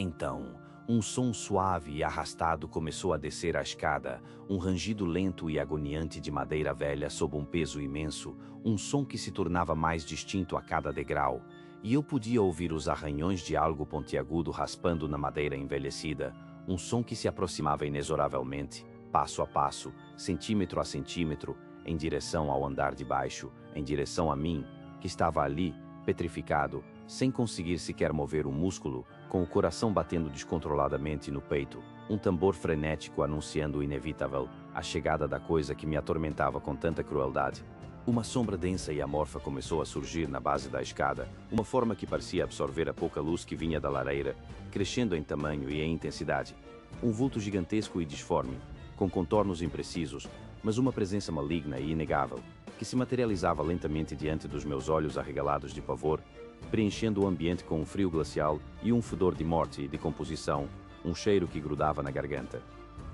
Então, um som suave e arrastado começou a descer a escada, um rangido lento e agoniante de madeira velha sob um peso imenso, um som que se tornava mais distinto a cada degrau, e eu podia ouvir os arranhões de algo pontiagudo raspando na madeira envelhecida, um som que se aproximava inexoravelmente, passo a passo, centímetro a centímetro, em direção ao andar de baixo, em direção a mim, que estava ali, petrificado, sem conseguir sequer mover um músculo, com o coração batendo descontroladamente no peito, um tambor frenético anunciando o inevitável, a chegada da coisa que me atormentava com tanta crueldade. Uma sombra densa e amorfa começou a surgir na base da escada, uma forma que parecia absorver a pouca luz que vinha da lareira, crescendo em tamanho e em intensidade. Um vulto gigantesco e disforme, com contornos imprecisos, mas uma presença maligna e inegável, que se materializava lentamente diante dos meus olhos arregalados de pavor, preenchendo o ambiente com um frio glacial e um fedor de morte e decomposição, um cheiro que grudava na garganta.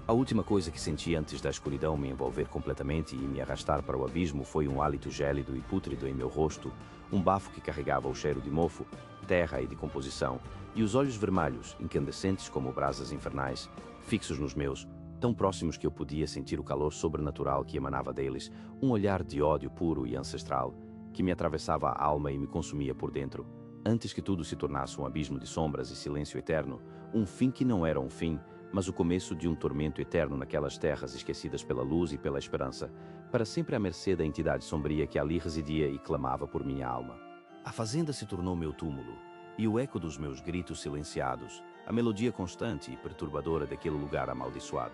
A última coisa que senti antes da escuridão me envolver completamente e me arrastar para o abismo foi um hálito gélido e pútrido em meu rosto, um bafo que carregava o cheiro de mofo, terra e decomposição, e os olhos vermelhos, incandescentes como brasas infernais, fixos nos meus, tão próximos que eu podia sentir o calor sobrenatural que emanava deles, um olhar de ódio puro e ancestral, que me atravessava a alma e me consumia por dentro, antes que tudo se tornasse um abismo de sombras e silêncio eterno, um fim que não era um fim, mas o começo de um tormento eterno naquelas terras esquecidas pela luz e pela esperança, para sempre à mercê da entidade sombria que ali residia e clamava por minha alma. A fazenda se tornou meu túmulo, e o eco dos meus gritos silenciados, a melodia constante e perturbadora daquele lugar amaldiçoado.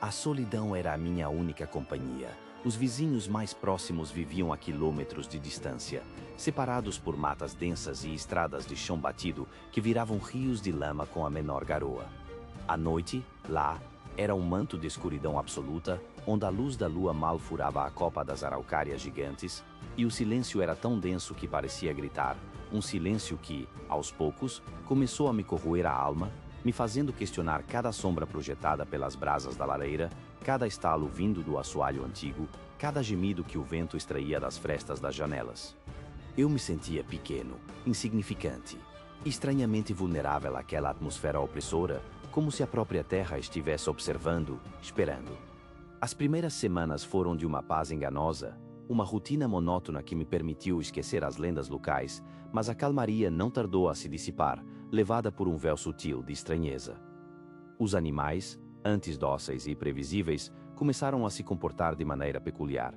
A solidão era a minha única companhia. Os vizinhos mais próximos viviam a quilômetros de distância, separados por matas densas e estradas de chão batido que viravam rios de lama com a menor garoa. A noite, lá, era um manto de escuridão absoluta, onde a luz da lua mal furava a copa das araucárias gigantes, e o silêncio era tão denso que parecia gritar, um silêncio que, aos poucos, começou a me corroer a alma, me fazendo questionar cada sombra projetada pelas brasas da lareira, cada estalo vindo do assoalho antigo, cada gemido que o vento extraía das frestas das janelas. Eu me sentia pequeno, insignificante, estranhamente vulnerável àquela atmosfera opressora, como se a própria terra estivesse observando, esperando. As primeiras semanas foram de uma paz enganosa, uma rotina monótona que me permitiu esquecer as lendas locais, mas a calmaria não tardou a se dissipar, levada por um véu sutil de estranheza. Os animais, antes dóceis e previsíveis, começaram a se comportar de maneira peculiar.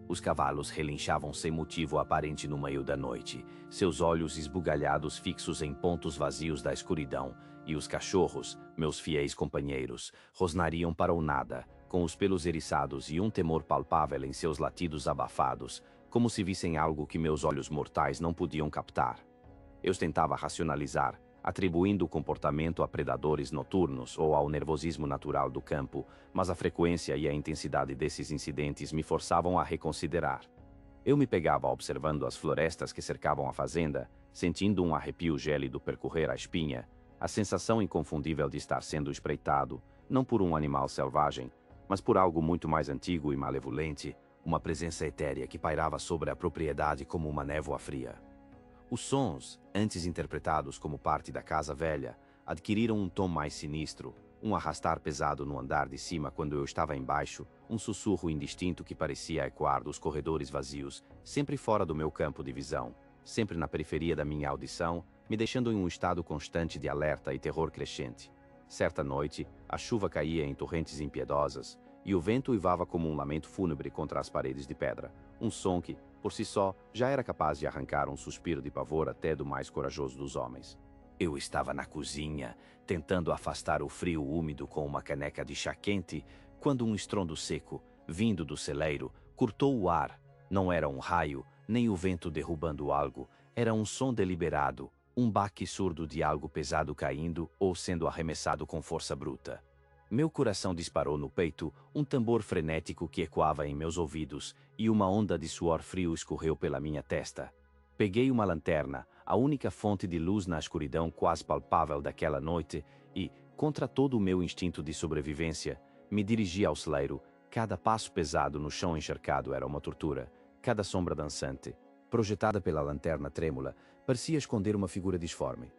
Os cavalos relinchavam sem motivo aparente no meio da noite, seus olhos esbugalhados fixos em pontos vazios da escuridão, e os cachorros, meus fiéis companheiros, rosnariam para o nada, com os pelos eriçados e um temor palpável em seus latidos abafados, como se vissem algo que meus olhos mortais não podiam captar. Eu tentava racionalizar, atribuindo o comportamento a predadores noturnos ou ao nervosismo natural do campo, mas a frequência e a intensidade desses incidentes me forçavam a reconsiderar. Eu me pegava observando as florestas que cercavam a fazenda, sentindo um arrepio gélido percorrer a espinha, a sensação inconfundível de estar sendo espreitado, não por um animal selvagem, mas por algo muito mais antigo e malevolente, uma presença etérea que pairava sobre a propriedade como uma névoa fria. Os sons, antes interpretados como parte da casa velha, adquiriram um tom mais sinistro, um arrastar pesado no andar de cima quando eu estava embaixo, um sussurro indistinto que parecia ecoar dos corredores vazios, sempre fora do meu campo de visão, sempre na periferia da minha audição, me deixando em um estado constante de alerta e terror crescente. Certa noite, a chuva caía em torrentes impiedosas, e o vento uivava como um lamento fúnebre contra as paredes de pedra, um som que, por si só, já era capaz de arrancar um suspiro de pavor até do mais corajoso dos homens. Eu estava na cozinha, tentando afastar o frio úmido com uma caneca de chá quente, quando um estrondo seco, vindo do celeiro, cortou o ar. Não era um raio, nem o vento derrubando algo, era um som deliberado, um baque surdo de algo pesado caindo ou sendo arremessado com força bruta. Meu coração disparou no peito, um tambor frenético que ecoava em meus ouvidos, e uma onda de suor frio escorreu pela minha testa. Peguei uma lanterna, a única fonte de luz na escuridão quase palpável daquela noite, e, contra todo o meu instinto de sobrevivência, me dirigi ao celeiro. Cada passo pesado no chão encharcado era uma tortura. Cada sombra dançante, projetada pela lanterna trêmula, parecia esconder uma figura disforme.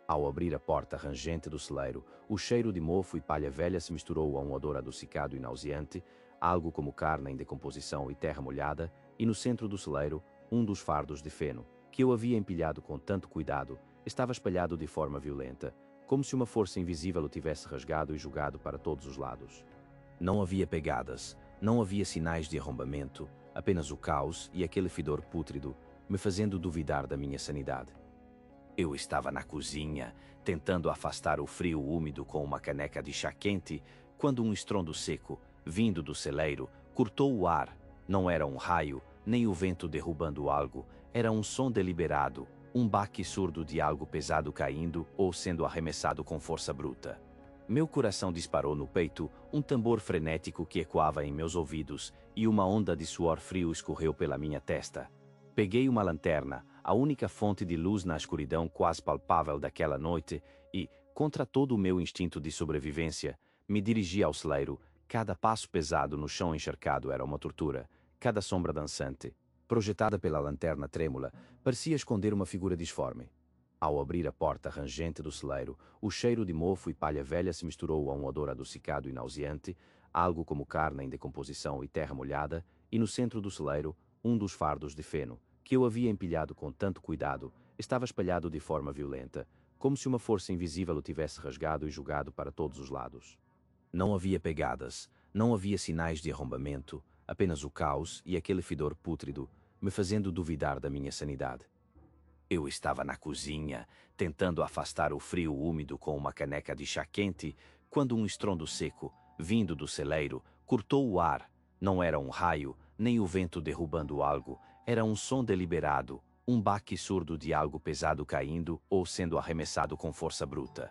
Ao abrir a porta rangente do celeiro, o cheiro de mofo e palha velha se misturou a um odor adocicado e nauseante, algo como carne em decomposição e terra molhada, e no centro do celeiro, um dos fardos de feno, que eu havia empilhado com tanto cuidado, estava espalhado de forma violenta, como se uma força invisível o tivesse rasgado e jogado para todos os lados. Não havia pegadas, não havia sinais de arrombamento, apenas o caos e aquele fedor pútrido, me fazendo duvidar da minha sanidade. Eu estava na cozinha, tentando afastar o frio úmido com uma caneca de chá quente, quando um estrondo seco, vindo do celeiro, cortou o ar. Não era um raio, nem o vento derrubando algo, era um som deliberado, um baque surdo de algo pesado caindo ou sendo arremessado com força bruta. Meu coração disparou no peito, um tambor frenético que ecoava em meus ouvidos, e uma onda de suor frio escorreu pela minha testa. Peguei uma lanterna, a única fonte de luz na escuridão quase palpável daquela noite, e, contra todo o meu instinto de sobrevivência, me dirigi ao celeiro. Cada passo pesado no chão encharcado era uma tortura, cada sombra dançante, projetada pela lanterna trêmula, parecia esconder uma figura disforme. Ao abrir a porta rangente do celeiro, o cheiro de mofo e palha velha se misturou a um odor adocicado e nauseante, algo como carne em decomposição e terra molhada, e no centro do celeiro, um dos fardos de feno, que eu havia empilhado com tanto cuidado, estava espalhado de forma violenta, como se uma força invisível o tivesse rasgado e jogado para todos os lados. Não havia pegadas, não havia sinais de arrombamento, apenas o caos e aquele fedor pútrido, me fazendo duvidar da minha sanidade. Eu estava na cozinha, tentando afastar o frio úmido com uma caneca de chá quente, quando um estrondo seco, vindo do celeiro, cortou o ar. Não era um raio, nem o vento derrubando algo, era um som deliberado, um baque surdo de algo pesado caindo ou sendo arremessado com força bruta.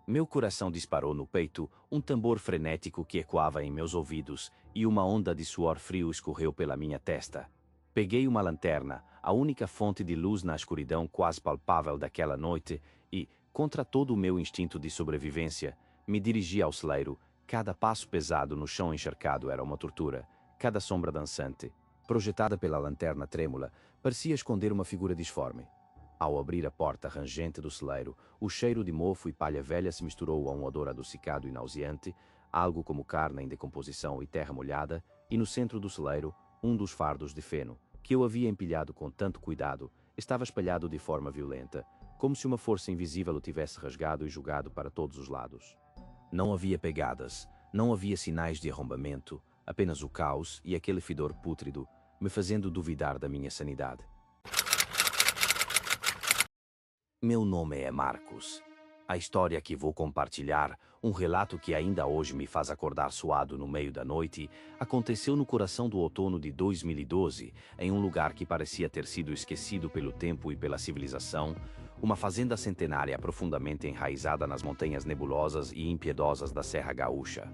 Meu coração disparou no peito, um tambor frenético que ecoava em meus ouvidos, e uma onda de suor frio escorreu pela minha testa. Peguei uma lanterna, a única fonte de luz na escuridão quase palpável daquela noite, e, contra todo o meu instinto de sobrevivência, me dirigi ao celeiro. Cada passo pesado no chão encharcado era uma tortura, cada sombra dançante, projetada pela lanterna trêmula, parecia esconder uma figura disforme. Ao abrir a porta rangente do celeiro, o cheiro de mofo e palha velha se misturou a um odor adocicado e nauseante, algo como carne em decomposição e terra molhada, e no centro do celeiro, um dos fardos de feno, que eu havia empilhado com tanto cuidado, estava espalhado de forma violenta, como se uma força invisível o tivesse rasgado e jogado para todos os lados. Não havia pegadas, não havia sinais de arrombamento, apenas o caos e aquele fedor pútrido, me fazendo duvidar da minha sanidade. Meu nome é Marcos. A história que vou compartilhar, um relato que ainda hoje me faz acordar suado no meio da noite, aconteceu no coração do outono de 2012, em um lugar que parecia ter sido esquecido pelo tempo e pela civilização, uma fazenda centenária profundamente enraizada nas montanhas nebulosas e impiedosas da Serra Gaúcha.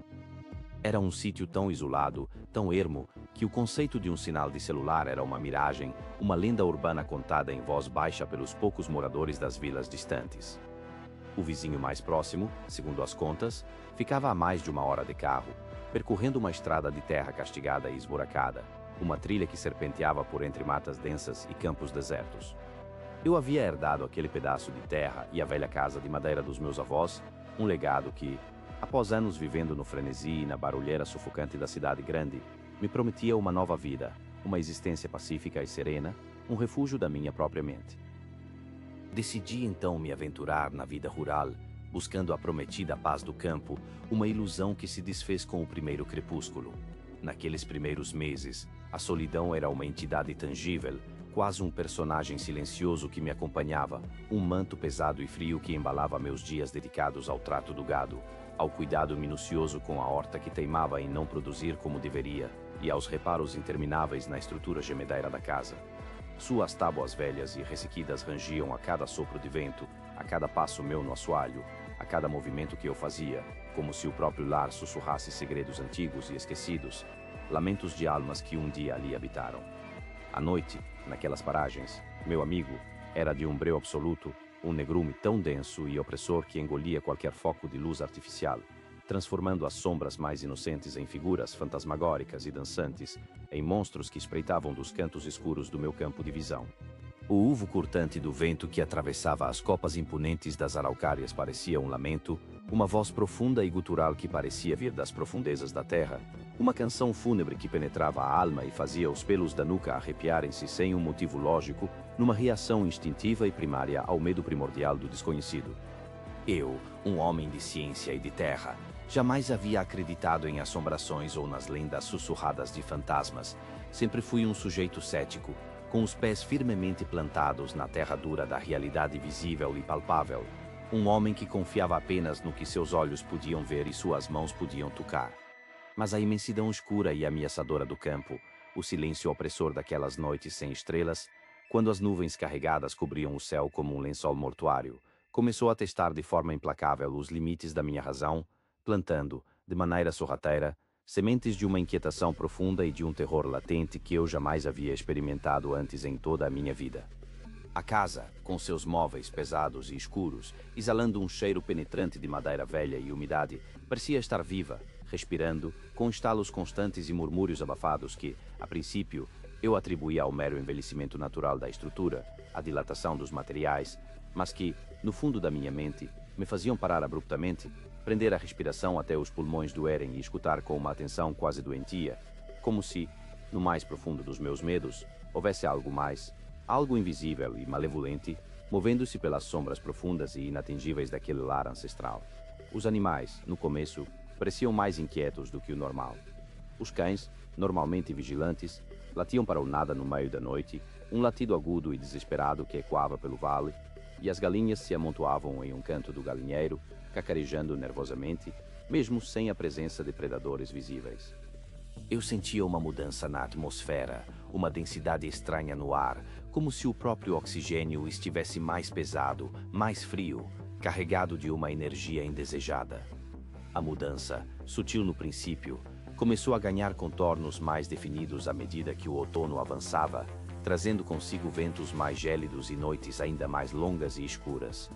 Era um sítio tão isolado, tão ermo, que o conceito de um sinal de celular era uma miragem, uma lenda urbana contada em voz baixa pelos poucos moradores das vilas distantes. O vizinho mais próximo, segundo as contas, ficava a mais de 1 hora de carro, percorrendo uma estrada de terra castigada e esburacada, uma trilha que serpenteava por entre matas densas e campos desertos. Eu havia herdado aquele pedaço de terra e a velha casa de madeira dos meus avós, um legado que, após anos vivendo no frenesi e na barulheira sufocante da cidade grande, me prometia uma nova vida, uma existência pacífica e serena, um refúgio da minha própria mente. Decidi então me aventurar na vida rural, buscando a prometida paz do campo, uma ilusão que se desfez com o primeiro crepúsculo. Naqueles primeiros meses, a solidão era uma entidade tangível, quase um personagem silencioso que me acompanhava, um manto pesado e frio que embalava meus dias dedicados ao trato do gado, ao cuidado minucioso com a horta que teimava em não produzir como deveria, e aos reparos intermináveis na estrutura gemedeira da casa. Suas tábuas velhas e ressequidas rangiam a cada sopro de vento, a cada passo meu no assoalho, a cada movimento que eu fazia, como se o próprio lar sussurrasse segredos antigos e esquecidos, lamentos de almas que um dia ali habitaram. À noite, naquelas paragens, meu amigo era de um breu absoluto, um negrume tão denso e opressor que engolia qualquer foco de luz artificial, transformando as sombras mais inocentes em figuras fantasmagóricas e dançantes, em monstros que espreitavam dos cantos escuros do meu campo de visão. O uvo cortante do vento que atravessava as copas imponentes das araucárias parecia um lamento, uma voz profunda e gutural que parecia vir das profundezas da terra, uma canção fúnebre que penetrava a alma e fazia os pelos da nuca arrepiarem-se sem um motivo lógico, numa reação instintiva e primária ao medo primordial do desconhecido. Eu, um homem de ciência e de terra, jamais havia acreditado em assombrações ou nas lendas sussurradas de fantasmas. Sempre fui um sujeito cético, com os pés firmemente plantados na terra dura da realidade visível e palpável. Um homem que confiava apenas no que seus olhos podiam ver e suas mãos podiam tocar. Mas a imensidão escura e ameaçadora do campo, o silêncio opressor daquelas noites sem estrelas, quando as nuvens carregadas cobriam o céu como um lençol mortuário, começou a testar de forma implacável os limites da minha razão, plantando, de maneira sorrateira, sementes de uma inquietação profunda e de um terror latente que eu jamais havia experimentado antes em toda a minha vida. A casa, com seus móveis pesados e escuros, exalando um cheiro penetrante de madeira velha e umidade, parecia estar viva, respirando, com estalos constantes e murmúrios abafados que, a princípio, eu atribuía ao mero envelhecimento natural da estrutura, à dilatação dos materiais, mas que, no fundo da minha mente, me faziam parar abruptamente, prender a respiração até os pulmões doerem e escutar com uma atenção quase doentia, como se, no mais profundo dos meus medos, houvesse algo mais, algo invisível e malevolente, movendo-se pelas sombras profundas e inatingíveis daquele lar ancestral. Os animais, no começo, pareciam mais inquietos do que o normal. Os cães, normalmente vigilantes, latiam para o nada no meio da noite, um latido agudo e desesperado que ecoava pelo vale, e as galinhas se amontoavam em um canto do galinheiro, cacarejando nervosamente, mesmo sem a presença de predadores visíveis. Eu sentia uma mudança na atmosfera, uma densidade estranha no ar, como se o próprio oxigênio estivesse mais pesado, mais frio, carregado de uma energia indesejada. A mudança, sutil no princípio, começou a ganhar contornos mais definidos à medida que o outono avançava, trazendo consigo ventos mais gélidos e noites ainda mais longas e escuras.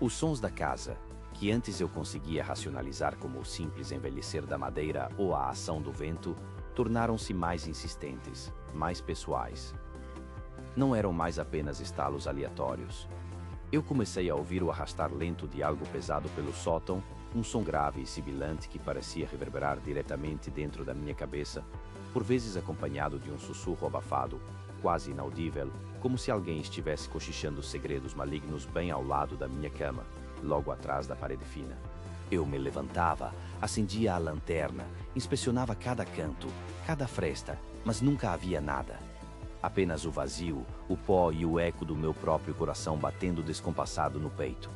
Os sons da casa, que antes eu conseguia racionalizar como o simples envelhecer da madeira ou a ação do vento, tornaram-se mais insistentes, mais pessoais. Não eram mais apenas estalos aleatórios. Eu comecei a ouvir o arrastar lento de algo pesado pelo sótão, um som grave e sibilante que parecia reverberar diretamente dentro da minha cabeça, por vezes acompanhado de um sussurro abafado, quase inaudível, como se alguém estivesse cochichando segredos malignos bem ao lado da minha cama, logo atrás da parede fina. Eu me levantava, acendia a lanterna, inspecionava cada canto, cada fresta, mas nunca havia nada. Apenas o vazio, o pó e o eco do meu próprio coração batendo descompassado no peito.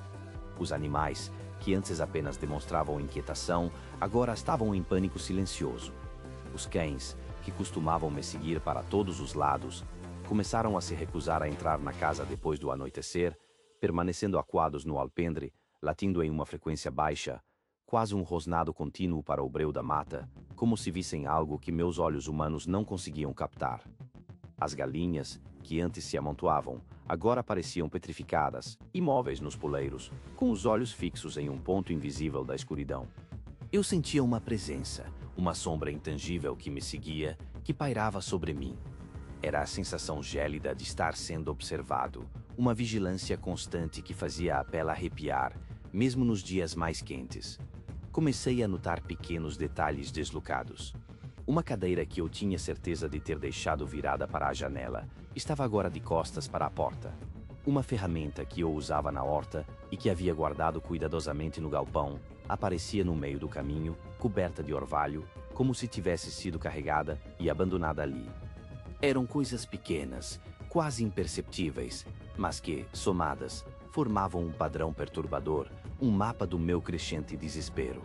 Os animais, que antes apenas demonstravam inquietação, agora estavam em pânico silencioso. Os cães, que costumavam me seguir para todos os lados, começaram a se recusar a entrar na casa depois do anoitecer, permanecendo acuados no alpendre, latindo em uma frequência baixa, quase um rosnado contínuo para o breu da mata, como se vissem algo que meus olhos humanos não conseguiam captar. As galinhas, que antes se amontoavam, agora pareciam petrificadas, imóveis nos poleiros, com os olhos fixos em um ponto invisível da escuridão. Eu sentia uma presença, uma sombra intangível que me seguia, que pairava sobre mim. Era a sensação gélida de estar sendo observado, uma vigilância constante que fazia a pele arrepiar, mesmo nos dias mais quentes. Comecei a notar pequenos detalhes deslocados. Uma cadeira que eu tinha certeza de ter deixado virada para a janela estava agora de costas para a porta. Uma ferramenta que eu usava na horta e que havia guardado cuidadosamente no galpão aparecia no meio do caminho, coberta de orvalho, como se tivesse sido carregada e abandonada ali. Eram coisas pequenas, quase imperceptíveis, mas que, somadas, formavam um padrão perturbador, um mapa do meu crescente desespero.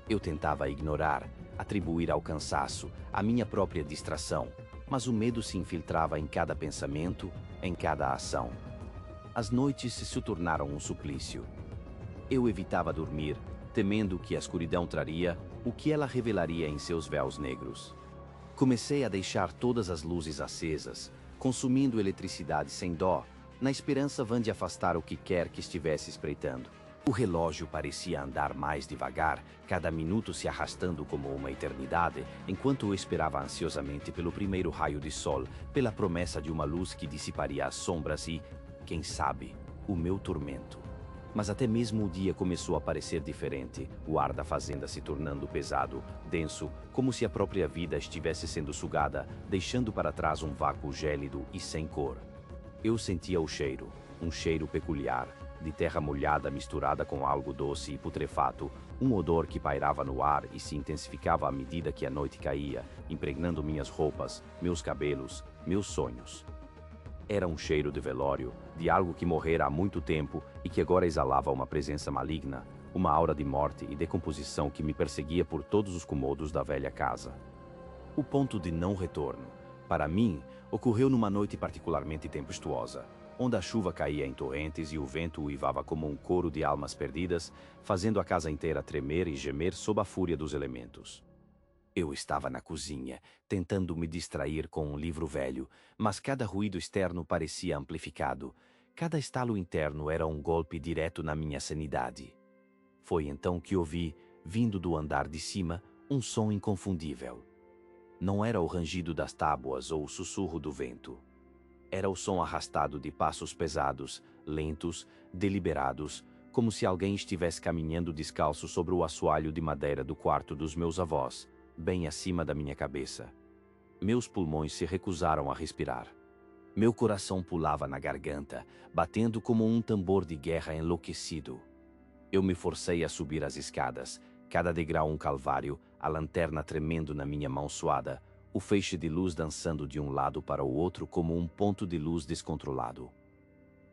Eu tentava ignorar, atribuir ao cansaço, à minha própria distração, mas o medo se infiltrava em cada pensamento, em cada ação. As noites se tornaram um suplício. Eu evitava dormir, temendo que a escuridão traria o que ela revelaria em seus véus negros. Comecei a deixar todas as luzes acesas, consumindo eletricidade sem dó, na esperança vã de afastar o que quer que estivesse espreitando. O relógio parecia andar mais devagar, cada minuto se arrastando como uma eternidade, enquanto eu esperava ansiosamente pelo primeiro raio de sol, pela promessa de uma luz que dissiparia as sombras e, quem sabe, o meu tormento. Mas até mesmo o dia começou a parecer diferente, o ar da fazenda se tornando pesado, denso, como se a própria vida estivesse sendo sugada, deixando para trás um vácuo gélido e sem cor. Eu sentia o cheiro, um cheiro peculiar, de terra molhada misturada com algo doce e putrefato, um odor que pairava no ar e se intensificava à medida que a noite caía, impregnando minhas roupas, meus cabelos, meus sonhos. Era um cheiro de velório, de algo que morrera há muito tempo e que agora exalava uma presença maligna, uma aura de morte e decomposição que me perseguia por todos os cômodos da velha casa. O ponto de não retorno, para mim, ocorreu numa noite particularmente tempestuosa, onde a chuva caía em torrentes e o vento uivava como um coro de almas perdidas, fazendo a casa inteira tremer e gemer sob a fúria dos elementos. Eu estava na cozinha, tentando me distrair com um livro velho, mas cada ruído externo parecia amplificado. Cada estalo interno era um golpe direto na minha sanidade. Foi então que ouvi, vindo do andar de cima, um som inconfundível. Não era o rangido das tábuas ou o sussurro do vento. Era o som arrastado de passos pesados, lentos, deliberados, como se alguém estivesse caminhando descalço sobre o assoalho de madeira do quarto dos meus avós, bem acima da minha cabeça. Meus pulmões se recusaram a respirar. Meu coração pulava na garganta, batendo como um tambor de guerra enlouquecido. Eu me forcei a subir as escadas, cada degrau um calvário, a lanterna tremendo na minha mão suada, o feixe de luz dançando de um lado para o outro como um ponto de luz descontrolado.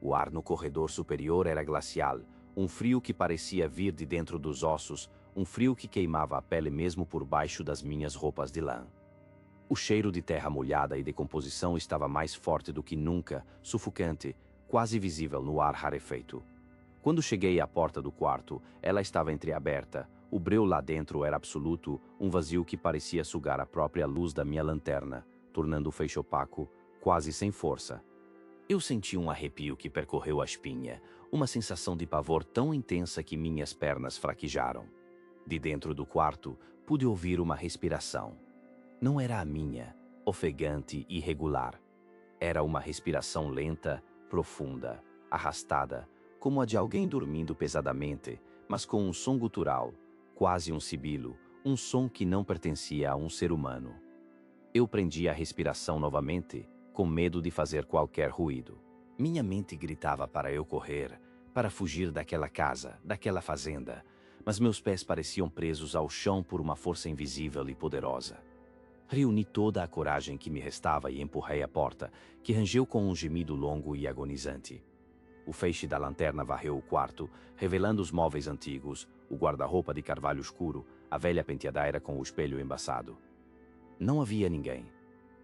O ar no corredor superior era glacial, um frio que parecia vir de dentro dos ossos, um frio que queimava a pele mesmo por baixo das minhas roupas de lã. O cheiro de terra molhada e decomposição estava mais forte do que nunca, sufocante, quase visível no ar rarefeito. Quando cheguei à porta do quarto, ela estava entreaberta. O breu lá dentro era absoluto, um vazio que parecia sugar a própria luz da minha lanterna, tornando o feixe opaco, quase sem força. Eu senti um arrepio que percorreu a espinha, uma sensação de pavor tão intensa que minhas pernas fraquejaram. De dentro do quarto, pude ouvir uma respiração. Não era a minha, ofegante e irregular. Era uma respiração lenta, profunda, arrastada, como a de alguém dormindo pesadamente, mas com um som gutural, quase um sibilo, um som que não pertencia a um ser humano. Eu prendi a respiração novamente, com medo de fazer qualquer ruído. Minha mente gritava para eu correr, para fugir daquela casa, daquela fazenda, mas meus pés pareciam presos ao chão por uma força invisível e poderosa. Reuni toda a coragem que me restava e empurrei a porta, que rangeu com um gemido longo e agonizante. O feixe da lanterna varreu o quarto, revelando os móveis antigos, o guarda-roupa de carvalho escuro, a velha penteadeira com o espelho embaçado. Não havia ninguém.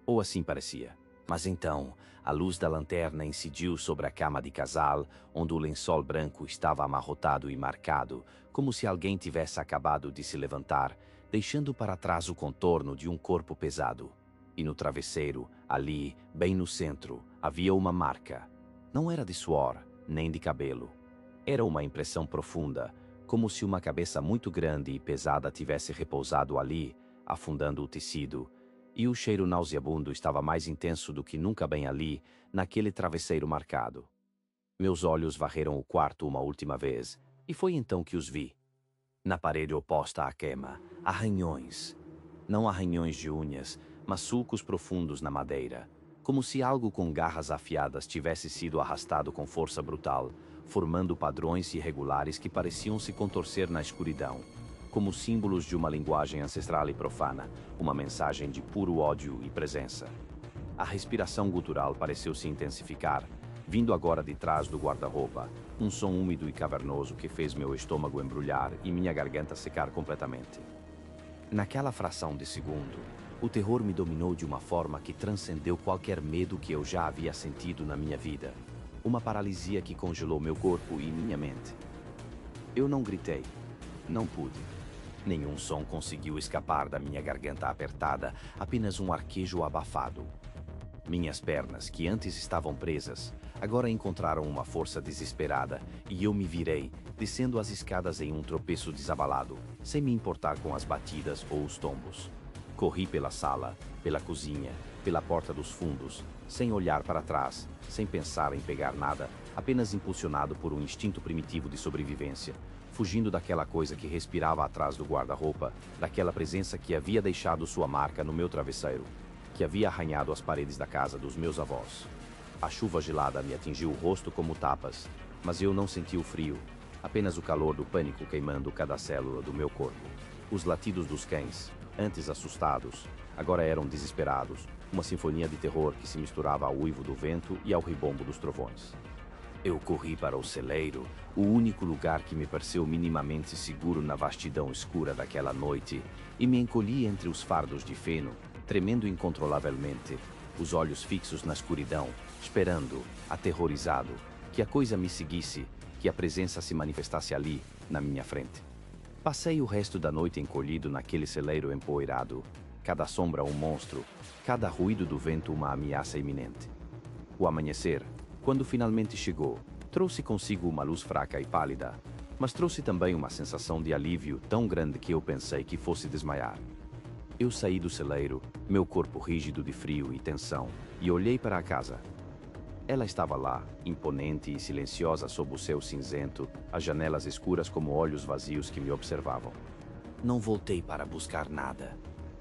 Ou assim parecia. Mas então, a luz da lanterna incidiu sobre a cama de casal, onde o lençol branco estava amarrotado e marcado, como se alguém tivesse acabado de se levantar, deixando para trás o contorno de um corpo pesado. E no travesseiro, ali, bem no centro, havia uma marca. Não era de suor, nem de cabelo. Era uma impressão profunda, como se uma cabeça muito grande e pesada tivesse repousado ali, afundando o tecido, e o cheiro nauseabundo estava mais intenso do que nunca bem ali, naquele travesseiro marcado. Meus olhos varreram o quarto uma última vez, e foi então que os vi. Na parede oposta à cama, arranhões. Não arranhões de unhas, mas sulcos profundos na madeira, como se algo com garras afiadas tivesse sido arrastado com força brutal, formando padrões irregulares que pareciam se contorcer na escuridão, como símbolos de uma linguagem ancestral e profana, uma mensagem de puro ódio e presença. A respiração gutural pareceu se intensificar, vindo agora de trás do guarda-roupa, um som úmido e cavernoso que fez meu estômago embrulhar e minha garganta secar completamente. Naquela fração de segundo, o terror me dominou de uma forma que transcendeu qualquer medo que eu já havia sentido na minha vida. Uma paralisia que congelou meu corpo e minha mente. Eu não gritei. Não pude. Nenhum som conseguiu escapar da minha garganta apertada, apenas um arquejo abafado. Minhas pernas, que antes estavam presas, agora encontraram uma força desesperada, e eu me virei, descendo as escadas em um tropeço desabalado, sem me importar com as batidas ou os tombos. Corri pela sala, pela cozinha, pela porta dos fundos, sem olhar para trás, sem pensar em pegar nada, apenas impulsionado por um instinto primitivo de sobrevivência, fugindo daquela coisa que respirava atrás do guarda-roupa, daquela presença que havia deixado sua marca no meu travesseiro, que havia arranhado as paredes da casa dos meus avós. A chuva gelada me atingiu o rosto como tapas, mas eu não senti o frio, apenas o calor do pânico queimando cada célula do meu corpo. Os latidos dos cães, antes assustados, agora eram desesperados, uma sinfonia de terror que se misturava ao uivo do vento e ao ribombo dos trovões. Eu corri para o celeiro, o único lugar que me pareceu minimamente seguro na vastidão escura daquela noite, e me encolhi entre os fardos de feno, tremendo incontrolavelmente, os olhos fixos na escuridão, esperando, aterrorizado, que a coisa me seguisse, que a presença se manifestasse ali, na minha frente. Passei o resto da noite encolhido naquele celeiro empoeirado, cada sombra um monstro, cada ruído do vento uma ameaça iminente. O amanhecer, quando finalmente chegou, trouxe consigo uma luz fraca e pálida, mas trouxe também uma sensação de alívio tão grande que eu pensei que fosse desmaiar. Eu saí do celeiro, meu corpo rígido de frio e tensão, e olhei para a casa. Ela estava lá, imponente e silenciosa sob o céu cinzento, as janelas escuras como olhos vazios que me observavam. Não voltei para buscar nada.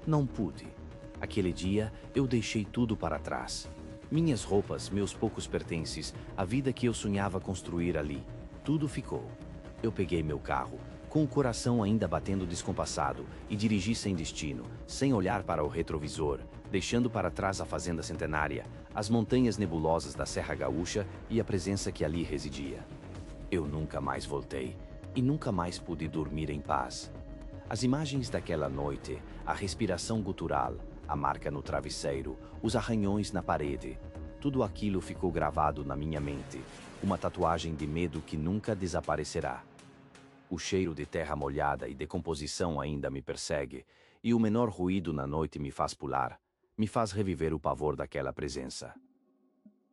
Não pude. Aquele dia, eu deixei tudo para trás. Minhas roupas, meus poucos pertences, a vida que eu sonhava construir ali. Tudo ficou. Eu peguei meu carro, com o coração ainda batendo descompassado, e dirigi sem destino, sem olhar para o retrovisor, deixando para trás a fazenda centenária, as montanhas nebulosas da Serra Gaúcha e a presença que ali residia. Eu nunca mais voltei, e nunca mais pude dormir em paz. As imagens daquela noite, a respiração gutural, a marca no travesseiro, os arranhões na parede, tudo aquilo ficou gravado na minha mente, uma tatuagem de medo que nunca desaparecerá. O cheiro de terra molhada e decomposição ainda me persegue, e o menor ruído na noite me faz pular, me faz reviver o pavor daquela presença.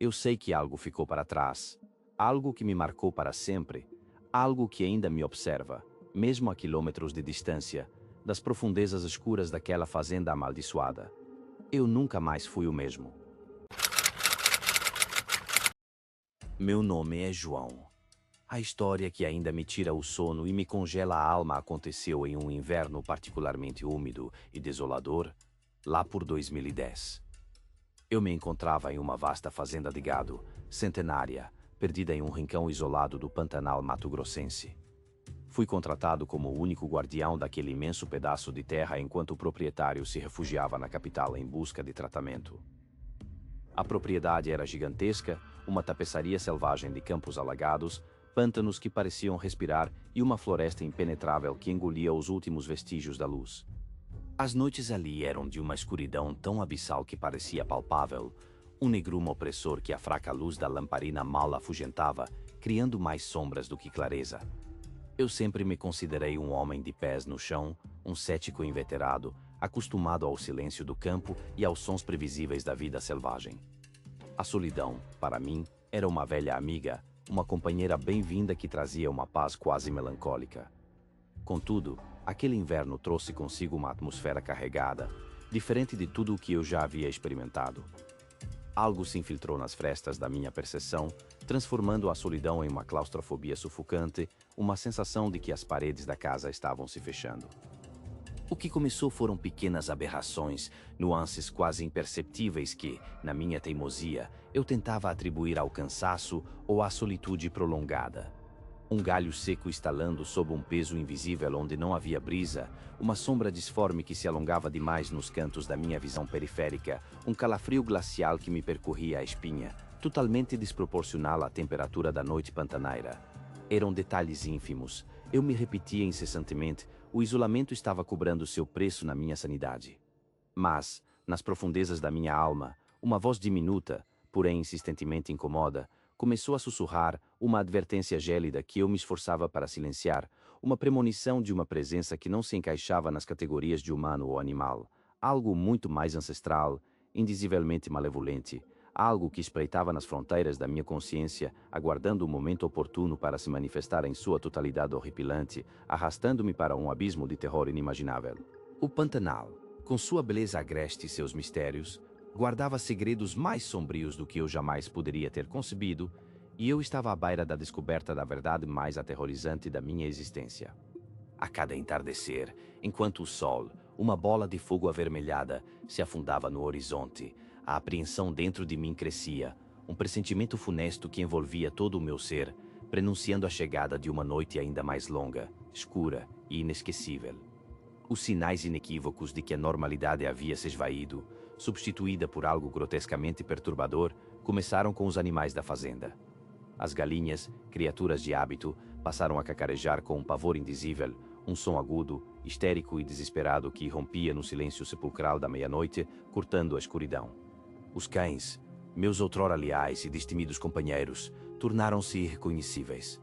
Eu sei que algo ficou para trás, algo que me marcou para sempre, algo que ainda me observa, mesmo a quilômetros de distância, das profundezas escuras daquela fazenda amaldiçoada. Eu nunca mais fui o mesmo. Meu nome é João. A história que ainda me tira o sono e me congela a alma aconteceu em um inverno particularmente úmido e desolador, lá por 2010. Eu me encontrava em uma vasta fazenda de gado, centenária, perdida em um rincão isolado do Pantanal mato-grossense. Fui contratado como o único guardião daquele imenso pedaço de terra enquanto o proprietário se refugiava na capital em busca de tratamento. A propriedade era gigantesca, uma tapeçaria selvagem de campos alagados, pântanos que pareciam respirar e uma floresta impenetrável que engolia os últimos vestígios da luz. As noites ali eram de uma escuridão tão abissal que parecia palpável, um negrume opressor que a fraca luz da lamparina mal afugentava, criando mais sombras do que clareza. Eu sempre me considerei um homem de pés no chão, um cético inveterado, acostumado ao silêncio do campo e aos sons previsíveis da vida selvagem. A solidão, para mim, era uma velha amiga, uma companheira bem-vinda que trazia uma paz quase melancólica. Contudo, aquele inverno trouxe consigo uma atmosfera carregada, diferente de tudo o que eu já havia experimentado. Algo se infiltrou nas frestas da minha percepção, transformando a solidão em uma claustrofobia sufocante, uma sensação de que as paredes da casa estavam se fechando. O que começou foram pequenas aberrações, nuances quase imperceptíveis que, na minha teimosia, eu tentava atribuir ao cansaço ou à solitude prolongada. Um galho seco estalando sob um peso invisível onde não havia brisa, uma sombra disforme que se alongava demais nos cantos da minha visão periférica, um calafrio glacial que me percorria a espinha, totalmente desproporcional à temperatura da noite pantanaira. Eram detalhes ínfimos. Eu me repetia incessantemente, o isolamento estava cobrando seu preço na minha sanidade. Mas, nas profundezas da minha alma, uma voz diminuta, porém insistentemente incomoda, começou a sussurrar uma advertência gélida que eu me esforçava para silenciar, uma premonição de uma presença que não se encaixava nas categorias de humano ou animal, algo muito mais ancestral, indizivelmente malevolente, algo que espreitava nas fronteiras da minha consciência, aguardando o momento oportuno para se manifestar em sua totalidade horripilante, arrastando-me para um abismo de terror inimaginável. O Pantanal, com sua beleza agreste e seus mistérios, guardava segredos mais sombrios do que eu jamais poderia ter concebido, e eu estava à beira da descoberta da verdade mais aterrorizante da minha existência. A cada entardecer, enquanto o sol, uma bola de fogo avermelhada, se afundava no horizonte, a apreensão dentro de mim crescia, um pressentimento funesto que envolvia todo o meu ser, prenunciando a chegada de uma noite ainda mais longa, escura e inesquecível. Os sinais inequívocos de que a normalidade havia se esvaído, substituída por algo grotescamente perturbador, começaram com os animais da fazenda. As galinhas, criaturas de hábito, passaram a cacarejar com um pavor indizível, um som agudo, histérico e desesperado que irrompia no silêncio sepulcral da meia-noite, cortando a escuridão. Os cães, meus outrora leais e destemidos companheiros, tornaram-se irreconhecíveis.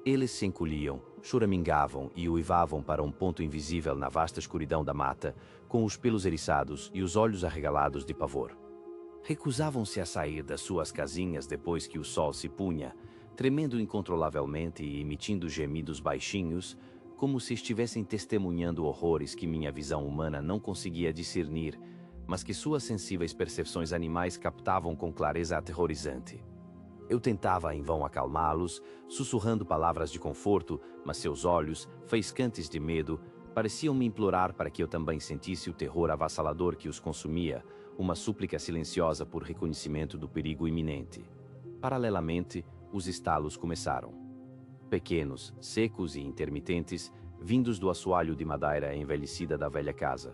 Eles se encolhiam, choramingavam e uivavam para um ponto invisível na vasta escuridão da mata, com os pelos eriçados e os olhos arregalados de pavor. Recusavam-se a sair das suas casinhas depois que o sol se punha, tremendo incontrolavelmente e emitindo gemidos baixinhos, como se estivessem testemunhando horrores que minha visão humana não conseguia discernir, mas que suas sensíveis percepções animais captavam com clareza aterrorizante. Eu tentava em vão acalmá-los, sussurrando palavras de conforto, mas seus olhos, faiscantes de medo, pareciam me implorar para que eu também sentisse o terror avassalador que os consumia, uma súplica silenciosa por reconhecimento do perigo iminente. Paralelamente, os estalos começaram. Pequenos, secos e intermitentes, vindos do assoalho de madeira envelhecida da velha casa.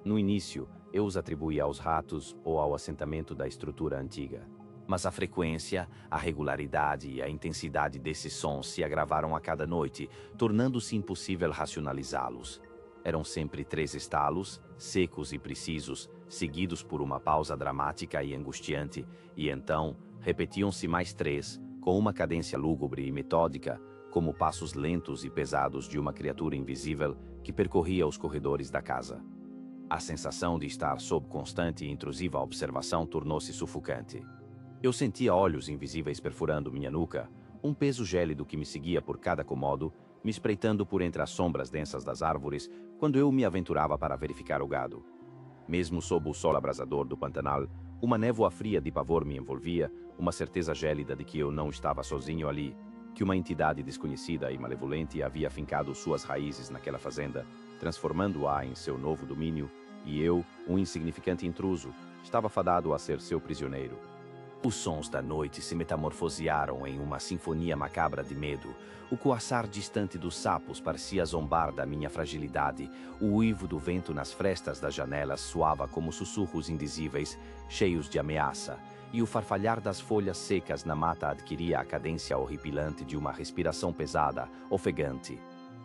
No início, eu os atribuía aos ratos ou ao assentamento da estrutura antiga. Mas a frequência, a regularidade e a intensidade desses sons se agravaram a cada noite, tornando-se impossível racionalizá-los. Eram sempre 3 estalos, secos e precisos, seguidos por uma pausa dramática e angustiante, e então repetiam-se mais 3, com uma cadência lúgubre e metódica, como passos lentos e pesados de uma criatura invisível que percorria os corredores da casa. A sensação de estar sob constante e intrusiva observação tornou-se sufocante. Eu sentia olhos invisíveis perfurando minha nuca, um peso gélido que me seguia por cada cômodo, me espreitando por entre as sombras densas das árvores, quando eu me aventurava para verificar o gado. Mesmo sob o sol abrasador do Pantanal, uma névoa fria de pavor me envolvia, uma certeza gélida de que eu não estava sozinho ali, que uma entidade desconhecida e malevolente havia fincado suas raízes naquela fazenda, transformando-a em seu novo domínio, e eu, um insignificante intruso, estava fadado a ser seu prisioneiro. Os sons da noite se metamorfosearam em uma sinfonia macabra de medo. O coaçar distante dos sapos parecia zombar da minha fragilidade. O uivo do vento nas frestas das janelas soava como sussurros indizíveis, cheios de ameaça, e o farfalhar das folhas secas na mata adquiria a cadência horripilante de uma respiração pesada, ofegante.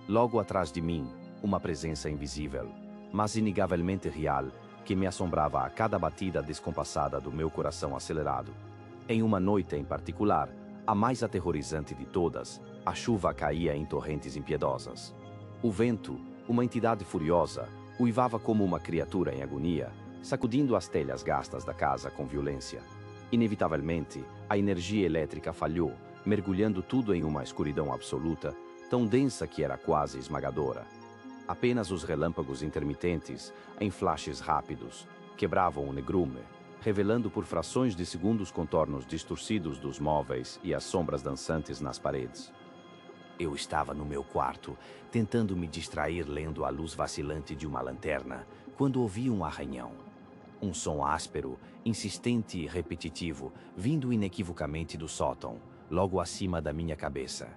Logo atrás de mim, uma presença invisível, mas inegavelmente real, que me assombrava a cada batida descompassada do meu coração acelerado. Em uma noite em particular, a mais aterrorizante de todas, a chuva caía em torrentes impiedosas. O vento, uma entidade furiosa, uivava como uma criatura em agonia, sacudindo as telhas gastas da casa com violência. Inevitavelmente, a energia elétrica falhou, mergulhando tudo em uma escuridão absoluta, tão densa que era quase esmagadora. Apenas os relâmpagos intermitentes, em flashes rápidos, quebravam o negrume, revelando por frações de segundos contornos distorcidos dos móveis e as sombras dançantes nas paredes. Eu estava no meu quarto, tentando me distrair lendo a luz vacilante de uma lanterna, quando ouvi um arranhão. Um som áspero, insistente e repetitivo, vindo inequivocamente do sótão, logo acima da minha cabeça.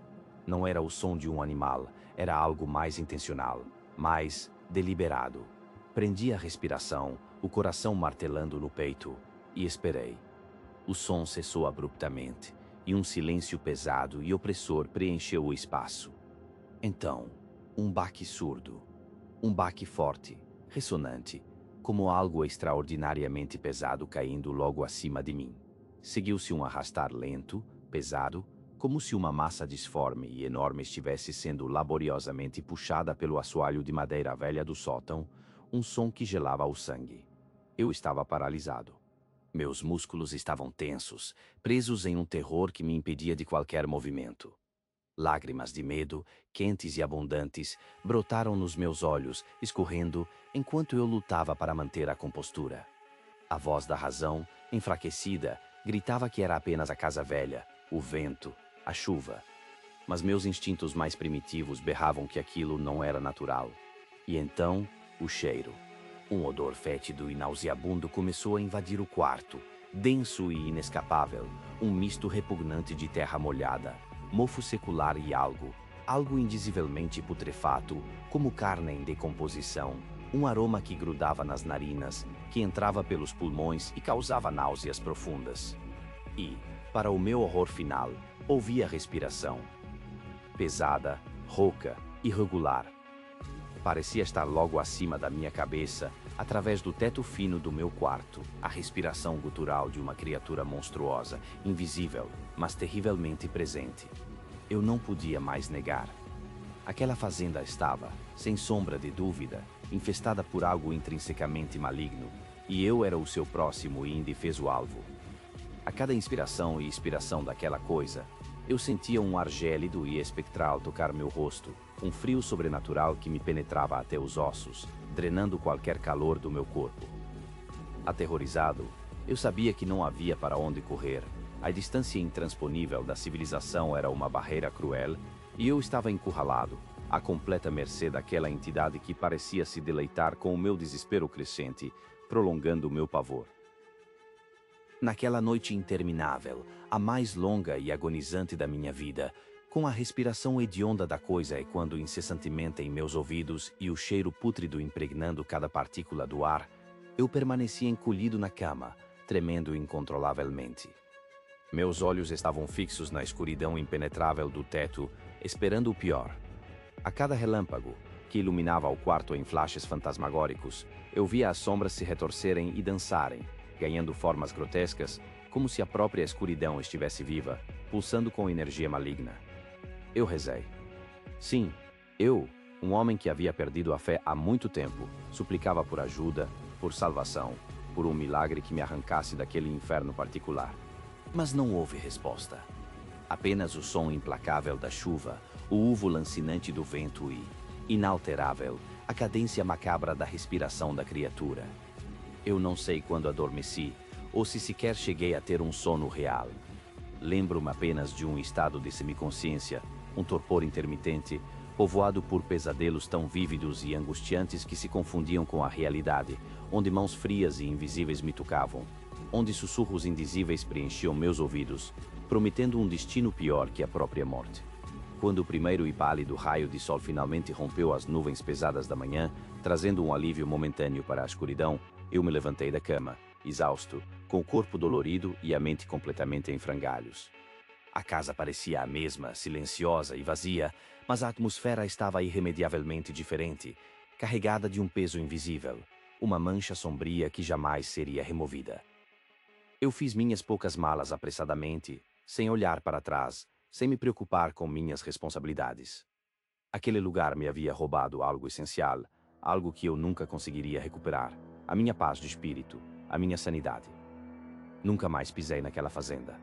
Não era o som de um animal, era algo mais intencional, mais deliberado. Prendi a respiração, o coração martelando no peito, e esperei. O som cessou abruptamente, e um silêncio pesado e opressor preencheu o espaço. Então, um baque surdo, um baque forte, ressonante, como algo extraordinariamente pesado caindo logo acima de mim. Seguiu-se um arrastar lento, pesado, como se uma massa disforme e enorme estivesse sendo laboriosamente puxada pelo assoalho de madeira velha do sótão, um som que gelava o sangue. Eu estava paralisado. Meus músculos estavam tensos, presos em um terror que me impedia de qualquer movimento. Lágrimas de medo, quentes e abundantes, brotaram nos meus olhos, escorrendo enquanto eu lutava para manter a compostura. A voz da razão, enfraquecida, gritava que era apenas a casa velha, o vento, a chuva. Mas meus instintos mais primitivos berravam que aquilo não era natural. E então, o cheiro. Um odor fétido e nauseabundo começou a invadir o quarto, denso e inescapável, um misto repugnante de terra molhada, mofo secular e algo indizivelmente putrefato, como carne em decomposição, um aroma que grudava nas narinas, que entrava pelos pulmões e causava náuseas profundas. E, para o meu horror final, ouvi a respiração. Pesada, rouca, irregular. Parecia estar logo acima da minha cabeça, através do teto fino do meu quarto, a respiração gutural de uma criatura monstruosa, invisível, mas terrivelmente presente. Eu não podia mais negar. Aquela fazenda estava, sem sombra de dúvida, infestada por algo intrinsecamente maligno, e eu era o seu próximo e indefeso alvo. A cada inspiração e expiração daquela coisa, eu sentia um ar gélido e espectral tocar meu rosto, um frio sobrenatural que me penetrava até os ossos, drenando qualquer calor do meu corpo. Aterrorizado, eu sabia que não havia para onde correr. A distância intransponível da civilização era uma barreira cruel, e eu estava encurralado, à completa mercê daquela entidade que parecia se deleitar com o meu desespero crescente, prolongando o meu pavor. Naquela noite interminável, a mais longa e agonizante da minha vida, com a respiração hedionda da coisa ecoando incessantemente em meus ouvidos e o cheiro pútrido impregnando cada partícula do ar, eu permanecia encolhido na cama, tremendo incontrolavelmente. Meus olhos estavam fixos na escuridão impenetrável do teto, esperando o pior. A cada relâmpago, que iluminava o quarto em flashes fantasmagóricos, eu via as sombras se retorcerem e dançarem, ganhando formas grotescas, como se a própria escuridão estivesse viva, pulsando com energia maligna. Eu rezei. Sim, eu, um homem que havia perdido a fé há muito tempo, suplicava por ajuda, por salvação, por um milagre que me arrancasse daquele inferno particular. Mas não houve resposta. Apenas o som implacável da chuva, o uvo lancinante do vento e, inalterável, a cadência macabra da respiração da criatura. Eu não sei quando adormeci, ou se sequer cheguei a ter um sono real. Lembro-me apenas de um estado de semiconsciência, um torpor intermitente, povoado por pesadelos tão vívidos e angustiantes que se confundiam com a realidade, onde mãos frias e invisíveis me tocavam, onde sussurros indizíveis preenchiam meus ouvidos, prometendo um destino pior que a própria morte. Quando o primeiro e pálido raio de sol finalmente rompeu as nuvens pesadas da manhã, trazendo um alívio momentâneo para a escuridão, eu me levantei da cama, exausto, com o corpo dolorido e a mente completamente em frangalhos. A casa parecia a mesma, silenciosa e vazia, mas a atmosfera estava irremediavelmente diferente, carregada de um peso invisível, uma mancha sombria que jamais seria removida. Eu fiz minhas poucas malas apressadamente, sem olhar para trás, sem me preocupar com minhas responsabilidades. Aquele lugar me havia roubado algo essencial, algo que eu nunca conseguiria recuperar, a minha paz de espírito, a minha sanidade. Nunca mais pisei naquela fazenda.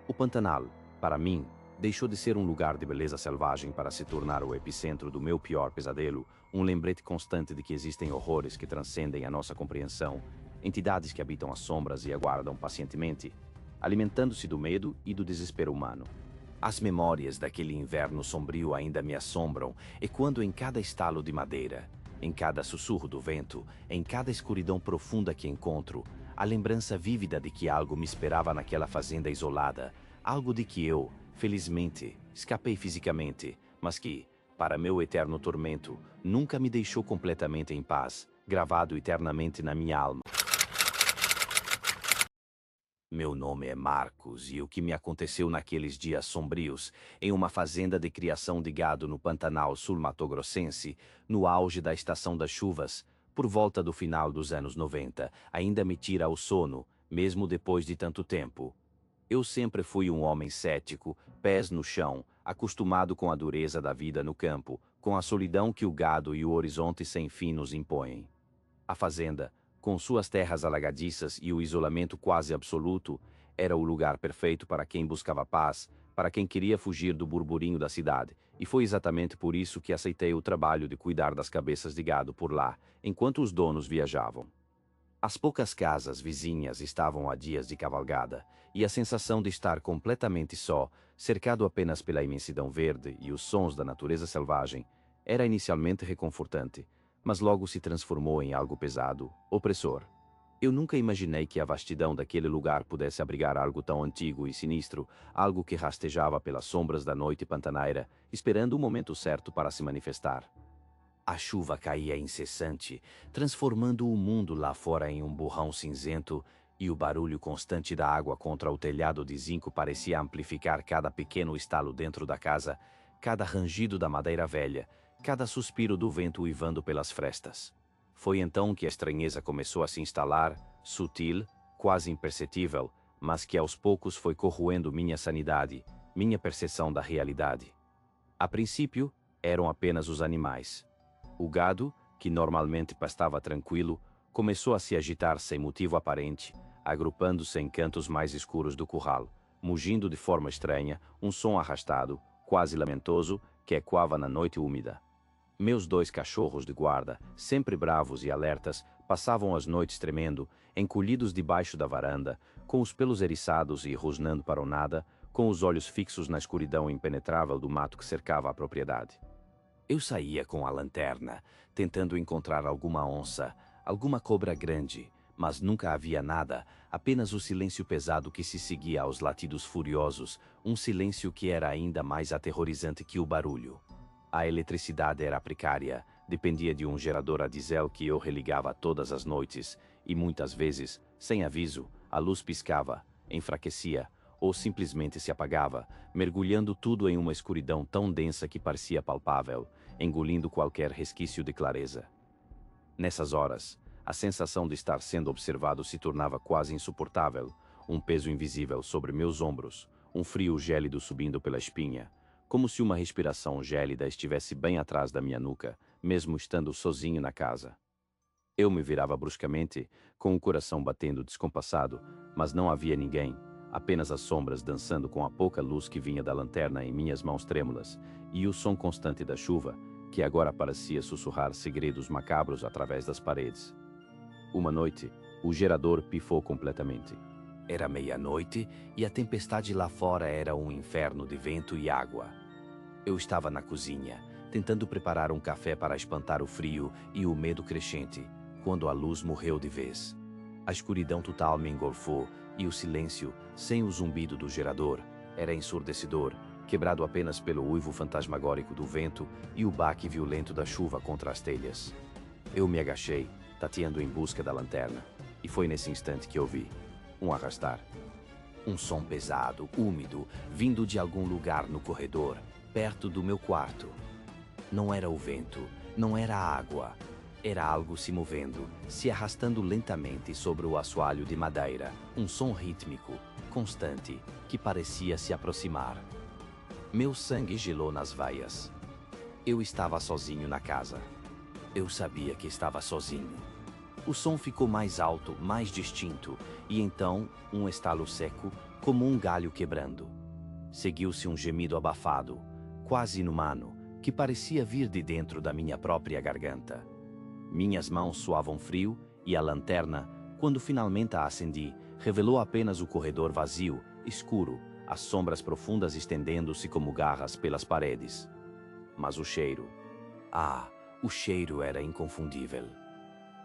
O Pantanal, para mim, deixou de ser um lugar de beleza selvagem para se tornar o epicentro do meu pior pesadelo, um lembrete constante de que existem horrores que transcendem a nossa compreensão, entidades que habitam as sombras e aguardam pacientemente, alimentando-se do medo e do desespero humano. As memórias daquele inverno sombrio ainda me assombram, ecoando em cada estalo de madeira, em cada sussurro do vento, em cada escuridão profunda que encontro, a lembrança vívida de que algo me esperava naquela fazenda isolada, algo de que eu, felizmente, escapei fisicamente, mas que, para meu eterno tormento, nunca me deixou completamente em paz, gravado eternamente na minha alma. Meu nome é Marcos e o que me aconteceu naqueles dias sombrios, em uma fazenda de criação de gado no Pantanal sul-matogrossense, no auge da estação das chuvas, por volta do final dos anos 90, ainda me tira o sono, mesmo depois de tanto tempo. Eu sempre fui um homem cético, pés no chão, acostumado com a dureza da vida no campo, com a solidão que o gado e o horizonte sem fim nos impõem. A fazenda, Com suas terras alagadiças e o isolamento quase absoluto, era o lugar perfeito para quem buscava paz, para quem queria fugir do burburinho da cidade, e foi exatamente por isso que aceitei o trabalho de cuidar das cabeças de gado por lá, enquanto os donos viajavam. As poucas casas vizinhas estavam a dias de cavalgada, e a sensação de estar completamente só, cercado apenas pela imensidão verde e os sons da natureza selvagem, era inicialmente reconfortante, mas logo se transformou em algo pesado, opressor. Eu nunca imaginei que a vastidão daquele lugar pudesse abrigar algo tão antigo e sinistro, algo que rastejava pelas sombras da noite pantaneira, esperando o momento certo para se manifestar. A chuva caía incessante, transformando o mundo lá fora em um borrão cinzento, e o barulho constante da água contra o telhado de zinco parecia amplificar cada pequeno estalo dentro da casa, cada rangido da madeira velha, cada suspiro do vento uivando pelas frestas. Foi então que a estranheza começou a se instalar, sutil, quase imperceptível, mas que aos poucos foi corroendo minha sanidade, minha percepção da realidade. A princípio, eram apenas os animais. O gado, que normalmente pastava tranquilo, começou a se agitar sem motivo aparente, agrupando-se em cantos mais escuros do curral, mugindo de forma estranha, um som arrastado, quase lamentoso, que ecoava na noite úmida. Meus 2 cachorros de guarda, sempre bravos e alertas, passavam as noites tremendo, encolhidos debaixo da varanda, com os pelos eriçados e rosnando para o nada, com os olhos fixos na escuridão impenetrável do mato que cercava a propriedade. Eu saía com a lanterna, tentando encontrar alguma onça, alguma cobra grande, mas nunca havia nada, apenas o silêncio pesado que se seguia aos latidos furiosos, um silêncio que era ainda mais aterrorizante que o barulho. A eletricidade era precária, dependia de um gerador a diesel que eu religava todas as noites, e muitas vezes, sem aviso, a luz piscava, enfraquecia, ou simplesmente se apagava, mergulhando tudo em uma escuridão tão densa que parecia palpável, engolindo qualquer resquício de clareza. Nessas horas, a sensação de estar sendo observado se tornava quase insuportável, um peso invisível sobre meus ombros, um frio gélido subindo pela espinha, como se uma respiração gélida estivesse bem atrás da minha nuca, mesmo estando sozinho na casa. Eu me virava bruscamente, com o coração batendo descompassado, mas não havia ninguém, apenas as sombras dançando com a pouca luz que vinha da lanterna em minhas mãos trêmulas, e o som constante da chuva, que agora parecia sussurrar segredos macabros através das paredes. Uma noite, o gerador pifou completamente. Era meia-noite e a tempestade lá fora era um inferno de vento e água. Eu estava na cozinha, tentando preparar um café para espantar o frio e o medo crescente, quando a luz morreu de vez. A escuridão total me engolfou e o silêncio, sem o zumbido do gerador, era ensurdecedor, quebrado apenas pelo uivo fantasmagórico do vento e o baque violento da chuva contra as telhas. Eu me agachei, tateando em busca da lanterna, e foi nesse instante que ouvi um arrastar. Um som pesado, úmido, vindo de algum lugar no corredor, perto do meu quarto. Não era o vento, não era a água. Era algo se movendo, se arrastando lentamente sobre o assoalho de madeira, um som rítmico, constante, que parecia se aproximar. Meu sangue gelou nas veias. Eu estava sozinho na casa. Eu sabia que estava sozinho. O som ficou mais alto, mais distinto, e então um estalo seco, como um galho quebrando. Seguiu-se um gemido abafado, quase inumano, que parecia vir de dentro da minha própria garganta. Minhas mãos suavam frio e a lanterna, quando finalmente a acendi, revelou apenas o corredor vazio, escuro, as sombras profundas estendendo-se como garras pelas paredes. Mas o cheiro... o cheiro era inconfundível.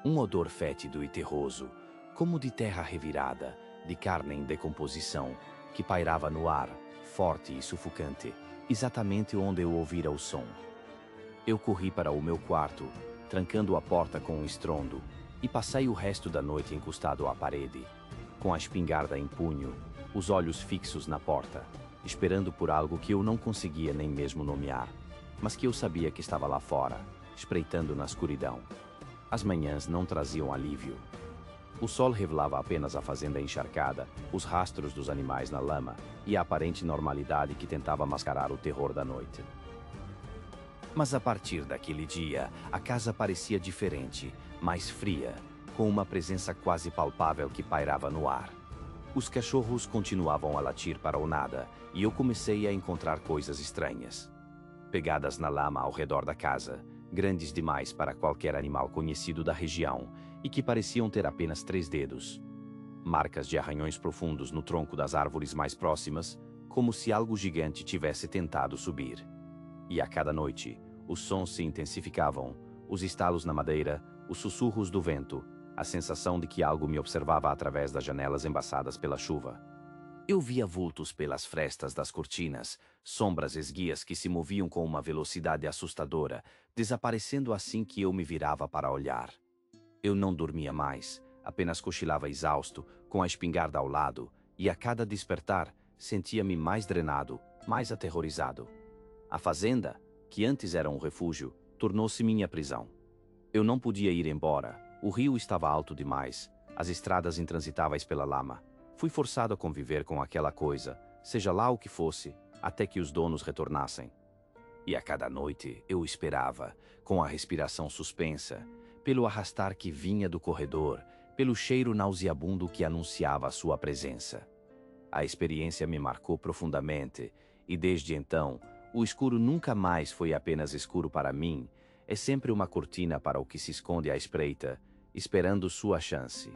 Um odor fétido e terroso, como de terra revirada, de carne em decomposição, que pairava no ar, forte e sufocante, exatamente onde eu ouvira o som. Eu corri para o meu quarto, trancando a porta com um estrondo, e passei o resto da noite encostado à parede, com a espingarda em punho, os olhos fixos na porta, esperando por algo que eu não conseguia nem mesmo nomear, mas que eu sabia que estava lá fora, espreitando na escuridão. As manhãs não traziam alívio. O sol revelava apenas a fazenda encharcada, os rastros dos animais na lama e a aparente normalidade que tentava mascarar o terror da noite. Mas a partir daquele dia, a casa parecia diferente, mais fria, com uma presença quase palpável que pairava no ar. Os cachorros continuavam a latir para o nada, e eu comecei a encontrar coisas estranhas. Pegadas na lama ao redor da casa, grandes demais para qualquer animal conhecido da região, e que pareciam ter apenas 3 dedos. Marcas de arranhões profundos no tronco das árvores mais próximas, como se algo gigante tivesse tentado subir. E a cada noite, os sons se intensificavam, os estalos na madeira, os sussurros do vento, a sensação de que algo me observava através das janelas embaçadas pela chuva. Eu via vultos pelas frestas das cortinas, sombras esguias que se moviam com uma velocidade assustadora, desaparecendo assim que eu me virava para olhar. Eu não dormia mais, apenas cochilava exausto, com a espingarda ao lado, e a cada despertar, sentia-me mais drenado, mais aterrorizado. A fazenda, que antes era um refúgio, tornou-se minha prisão. Eu não podia ir embora, o rio estava alto demais, as estradas intransitáveis pela lama. Fui forçado a conviver com aquela coisa, seja lá o que fosse, até que os donos retornassem. E a cada noite eu esperava, com a respiração suspensa, pelo arrastar que vinha do corredor, pelo cheiro nauseabundo que anunciava a sua presença. A experiência me marcou profundamente, e desde então, o escuro nunca mais foi apenas escuro para mim, é sempre uma cortina para o que se esconde à espreita, esperando sua chance.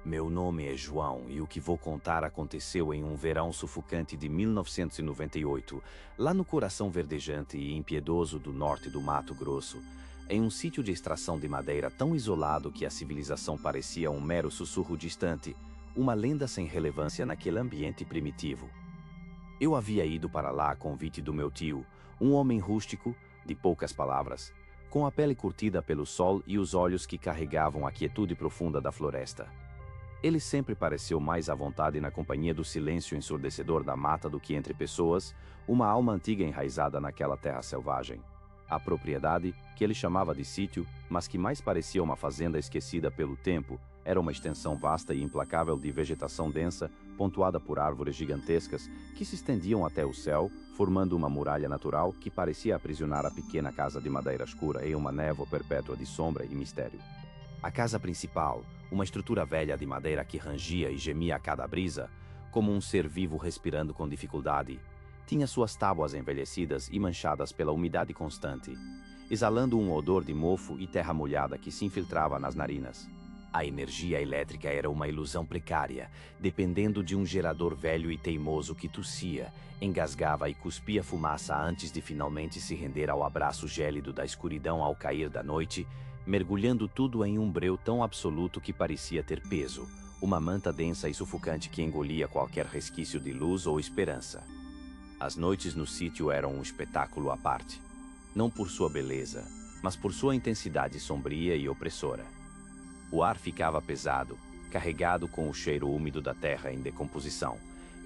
Meu nome é João e o que vou contar aconteceu em um verão sufocante de 1998, lá no coração verdejante e impiedoso do norte do Mato Grosso, em um sítio de extração de madeira tão isolado que a civilização parecia um mero sussurro distante, uma lenda sem relevância naquele ambiente primitivo. Eu havia ido para lá a convite do meu tio, um homem rústico, de poucas palavras, com a pele curtida pelo sol e os olhos que carregavam a quietude profunda da floresta. Ele sempre pareceu mais à vontade na companhia do silêncio ensurdecedor da mata do que entre pessoas, uma alma antiga enraizada naquela terra selvagem. A propriedade, que ele chamava de sítio, mas que mais parecia uma fazenda esquecida pelo tempo, era uma extensão vasta e implacável de vegetação densa, pontuada por árvores gigantescas que se estendiam até o céu, formando uma muralha natural que parecia aprisionar a pequena casa de madeira escura em uma névoa perpétua de sombra e mistério. A casa principal, uma estrutura velha de madeira que rangia e gemia a cada brisa, como um ser vivo respirando com dificuldade, tinha suas tábuas envelhecidas e manchadas pela umidade constante, exalando um odor de mofo e terra molhada que se infiltrava nas narinas. A energia elétrica era uma ilusão precária, dependendo de um gerador velho e teimoso que tossia, engasgava e cuspia fumaça antes de finalmente se render ao abraço gélido da escuridão ao cair da noite, mergulhando tudo em um breu tão absoluto que parecia ter peso, uma manta densa e sufocante que engolia qualquer resquício de luz ou esperança. As noites no sítio eram um espetáculo à parte, não por sua beleza, mas por sua intensidade sombria e opressora. O ar ficava pesado, carregado com o cheiro úmido da terra em decomposição,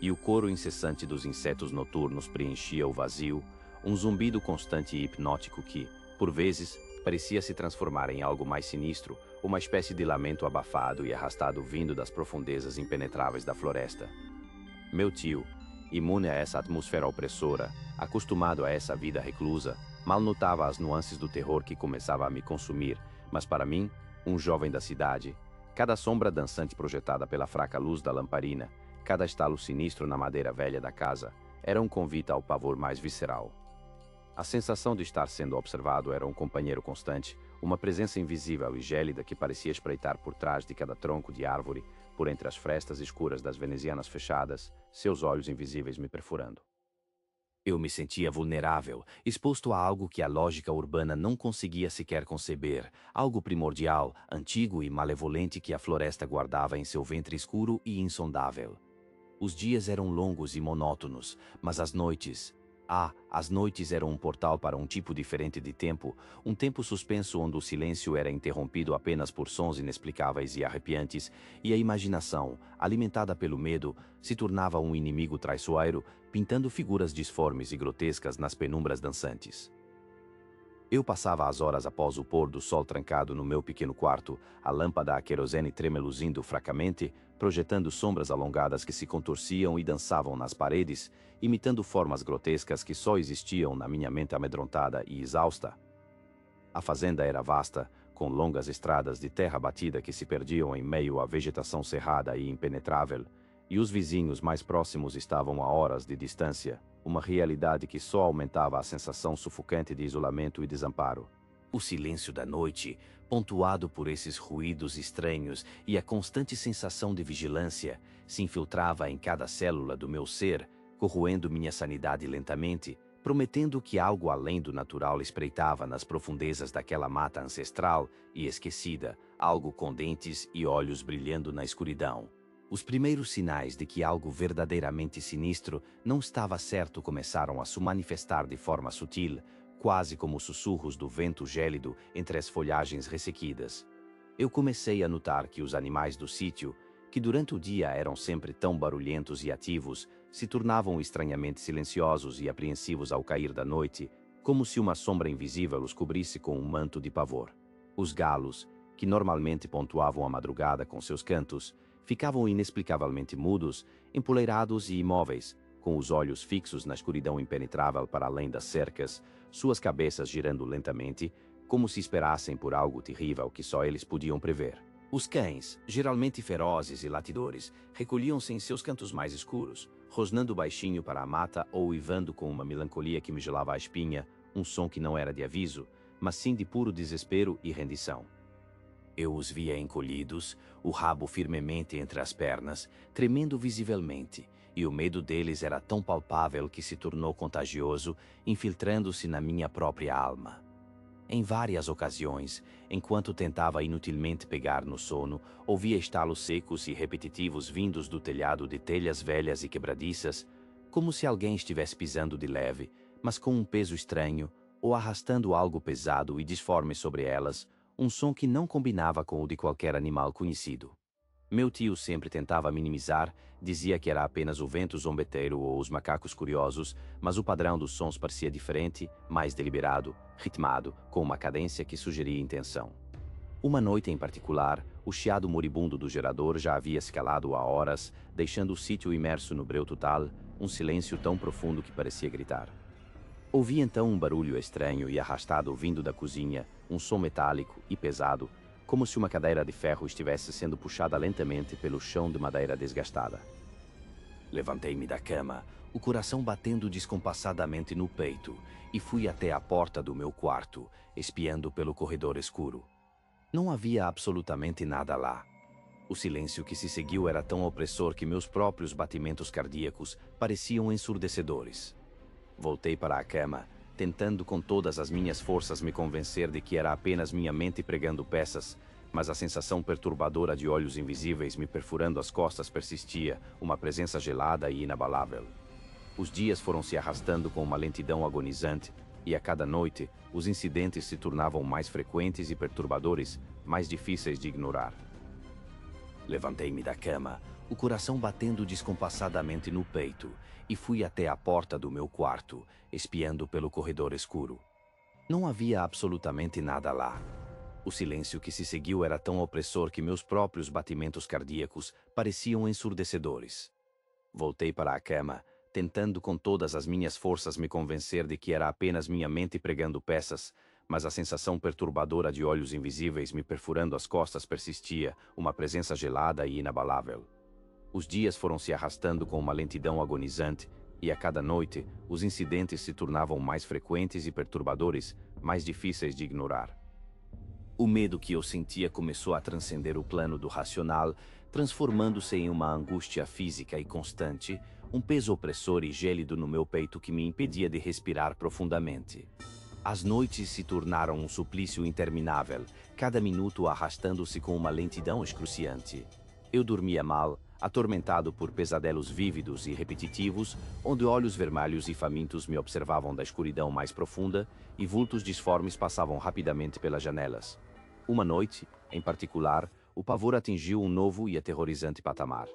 e o coro incessante dos insetos noturnos preenchia o vazio, um zumbido constante e hipnótico que, por vezes, parecia se transformar em algo mais sinistro, uma espécie de lamento abafado e arrastado vindo das profundezas impenetráveis da floresta. Meu tio, imune a essa atmosfera opressora, acostumado a essa vida reclusa, mal notava as nuances do terror que começava a me consumir, mas para mim, um jovem da cidade, cada sombra dançante projetada pela fraca luz da lamparina, cada estalo sinistro na madeira velha da casa, era um convite ao pavor mais visceral. A sensação de estar sendo observado era um companheiro constante, uma presença invisível e gélida que parecia espreitar por trás de cada tronco de árvore, por entre as frestas escuras das venezianas fechadas, seus olhos invisíveis me perfurando. Eu me sentia vulnerável, exposto a algo que a lógica urbana não conseguia sequer conceber, algo primordial, antigo e malevolente que a floresta guardava em seu ventre escuro e insondável. Os dias eram longos e monótonos, mas as noites eram um portal para um tipo diferente de tempo, um tempo suspenso onde o silêncio era interrompido apenas por sons inexplicáveis e arrepiantes, e a imaginação, alimentada pelo medo, se tornava um inimigo traiçoeiro, pintando figuras disformes e grotescas nas penumbras dançantes. Eu passava as horas após o pôr do sol trancado no meu pequeno quarto, a lâmpada a querosene tremeluzindo fracamente, projetando sombras alongadas que se contorciam e dançavam nas paredes, imitando formas grotescas que só existiam na minha mente amedrontada e exausta. A fazenda era vasta, com longas estradas de terra batida que se perdiam em meio à vegetação cerrada e impenetrável, e os vizinhos mais próximos estavam a horas de distância, uma realidade que só aumentava a sensação sufocante de isolamento e desamparo. O silêncio da noite, pontuado por esses ruídos estranhos e a constante sensação de vigilância, se infiltrava em cada célula do meu ser, corroendo minha sanidade lentamente, prometendo que algo além do natural espreitava nas profundezas daquela mata ancestral e esquecida, algo com dentes e olhos brilhando na escuridão. Os primeiros sinais de que algo verdadeiramente sinistro não estava certo começaram a se manifestar de forma sutil, quase como sussurros do vento gélido entre as folhagens ressequidas. Eu comecei a notar que os animais do sítio, que durante o dia eram sempre tão barulhentos e ativos, se tornavam estranhamente silenciosos e apreensivos ao cair da noite, como se uma sombra invisível os cobrisse com um manto de pavor. Os galos, que normalmente pontuavam a madrugada com seus cantos, ficavam inexplicavelmente mudos, empoleirados e imóveis, com os olhos fixos na escuridão impenetrável para além das cercas, suas cabeças girando lentamente, como se esperassem por algo terrível que só eles podiam prever. Os cães, geralmente ferozes e latidores, recolhiam-se em seus cantos mais escuros, rosnando baixinho para a mata ou uivando com uma melancolia que me gelava a espinha, um som que não era de aviso, mas sim de puro desespero e rendição. Eu os via encolhidos, o rabo firmemente entre as pernas, tremendo visivelmente, e o medo deles era tão palpável que se tornou contagioso, infiltrando-se na minha própria alma. Em várias ocasiões, enquanto tentava inutilmente pegar no sono, ouvia estalos secos e repetitivos vindos do telhado de telhas velhas e quebradiças, como se alguém estivesse pisando de leve, mas com um peso estranho, ou arrastando algo pesado e disforme sobre elas, um som que não combinava com o de qualquer animal conhecido. Meu tio sempre tentava minimizar, dizia que era apenas o vento zombeteiro ou os macacos curiosos, mas o padrão dos sons parecia diferente, mais deliberado, ritmado, com uma cadência que sugeria intenção. Uma noite em particular, o chiado moribundo do gerador já havia se calado há horas, deixando o sítio imerso no breu total, um silêncio tão profundo que parecia gritar. Ouvi então um barulho estranho e arrastado vindo da cozinha, um som metálico e pesado, como se uma cadeira de ferro estivesse sendo puxada lentamente pelo chão de madeira desgastada. Levantei-me da cama, o coração batendo descompassadamente no peito, e fui até a porta do meu quarto, espiando pelo corredor escuro. Não havia absolutamente nada lá. O silêncio que se seguiu era tão opressor que meus próprios batimentos cardíacos pareciam ensurdecedores. Voltei para a cama, tentando com todas as minhas forças me convencer de que era apenas minha mente pregando peças, mas a sensação perturbadora de olhos invisíveis me perfurando as costas persistia, uma presença gelada e inabalável. Os dias foram se arrastando com uma lentidão agonizante, e a cada noite, os incidentes se tornavam mais frequentes e perturbadores, mais difíceis de ignorar. Levantei-me da cama, o coração batendo descompassadamente no peito, e fui até a porta do meu quarto, espiando pelo corredor escuro. Não havia absolutamente nada lá. O silêncio que se seguiu era tão opressor que meus próprios batimentos cardíacos pareciam ensurdecedores. Voltei para a cama, tentando com todas as minhas forças me convencer de que era apenas minha mente pregando peças, mas a sensação perturbadora de olhos invisíveis me perfurando as costas persistia, uma presença gelada e inabalável. Os dias foram se arrastando com uma lentidão agonizante, e a cada noite, os incidentes se tornavam mais frequentes e perturbadores, mais difíceis de ignorar. O medo que eu sentia começou a transcender o plano do racional, transformando-se em uma angústia física e constante, um peso opressor e gélido no meu peito que me impedia de respirar profundamente. As noites se tornaram um suplício interminável, cada minuto arrastando-se com uma lentidão excruciante. Eu dormia mal, atormentado por pesadelos vívidos e repetitivos, onde olhos vermelhos e famintos me observavam da escuridão mais profunda e vultos disformes passavam rapidamente pelas janelas. Uma noite, em particular, o pavor atingiu um novo e aterrorizante patamar.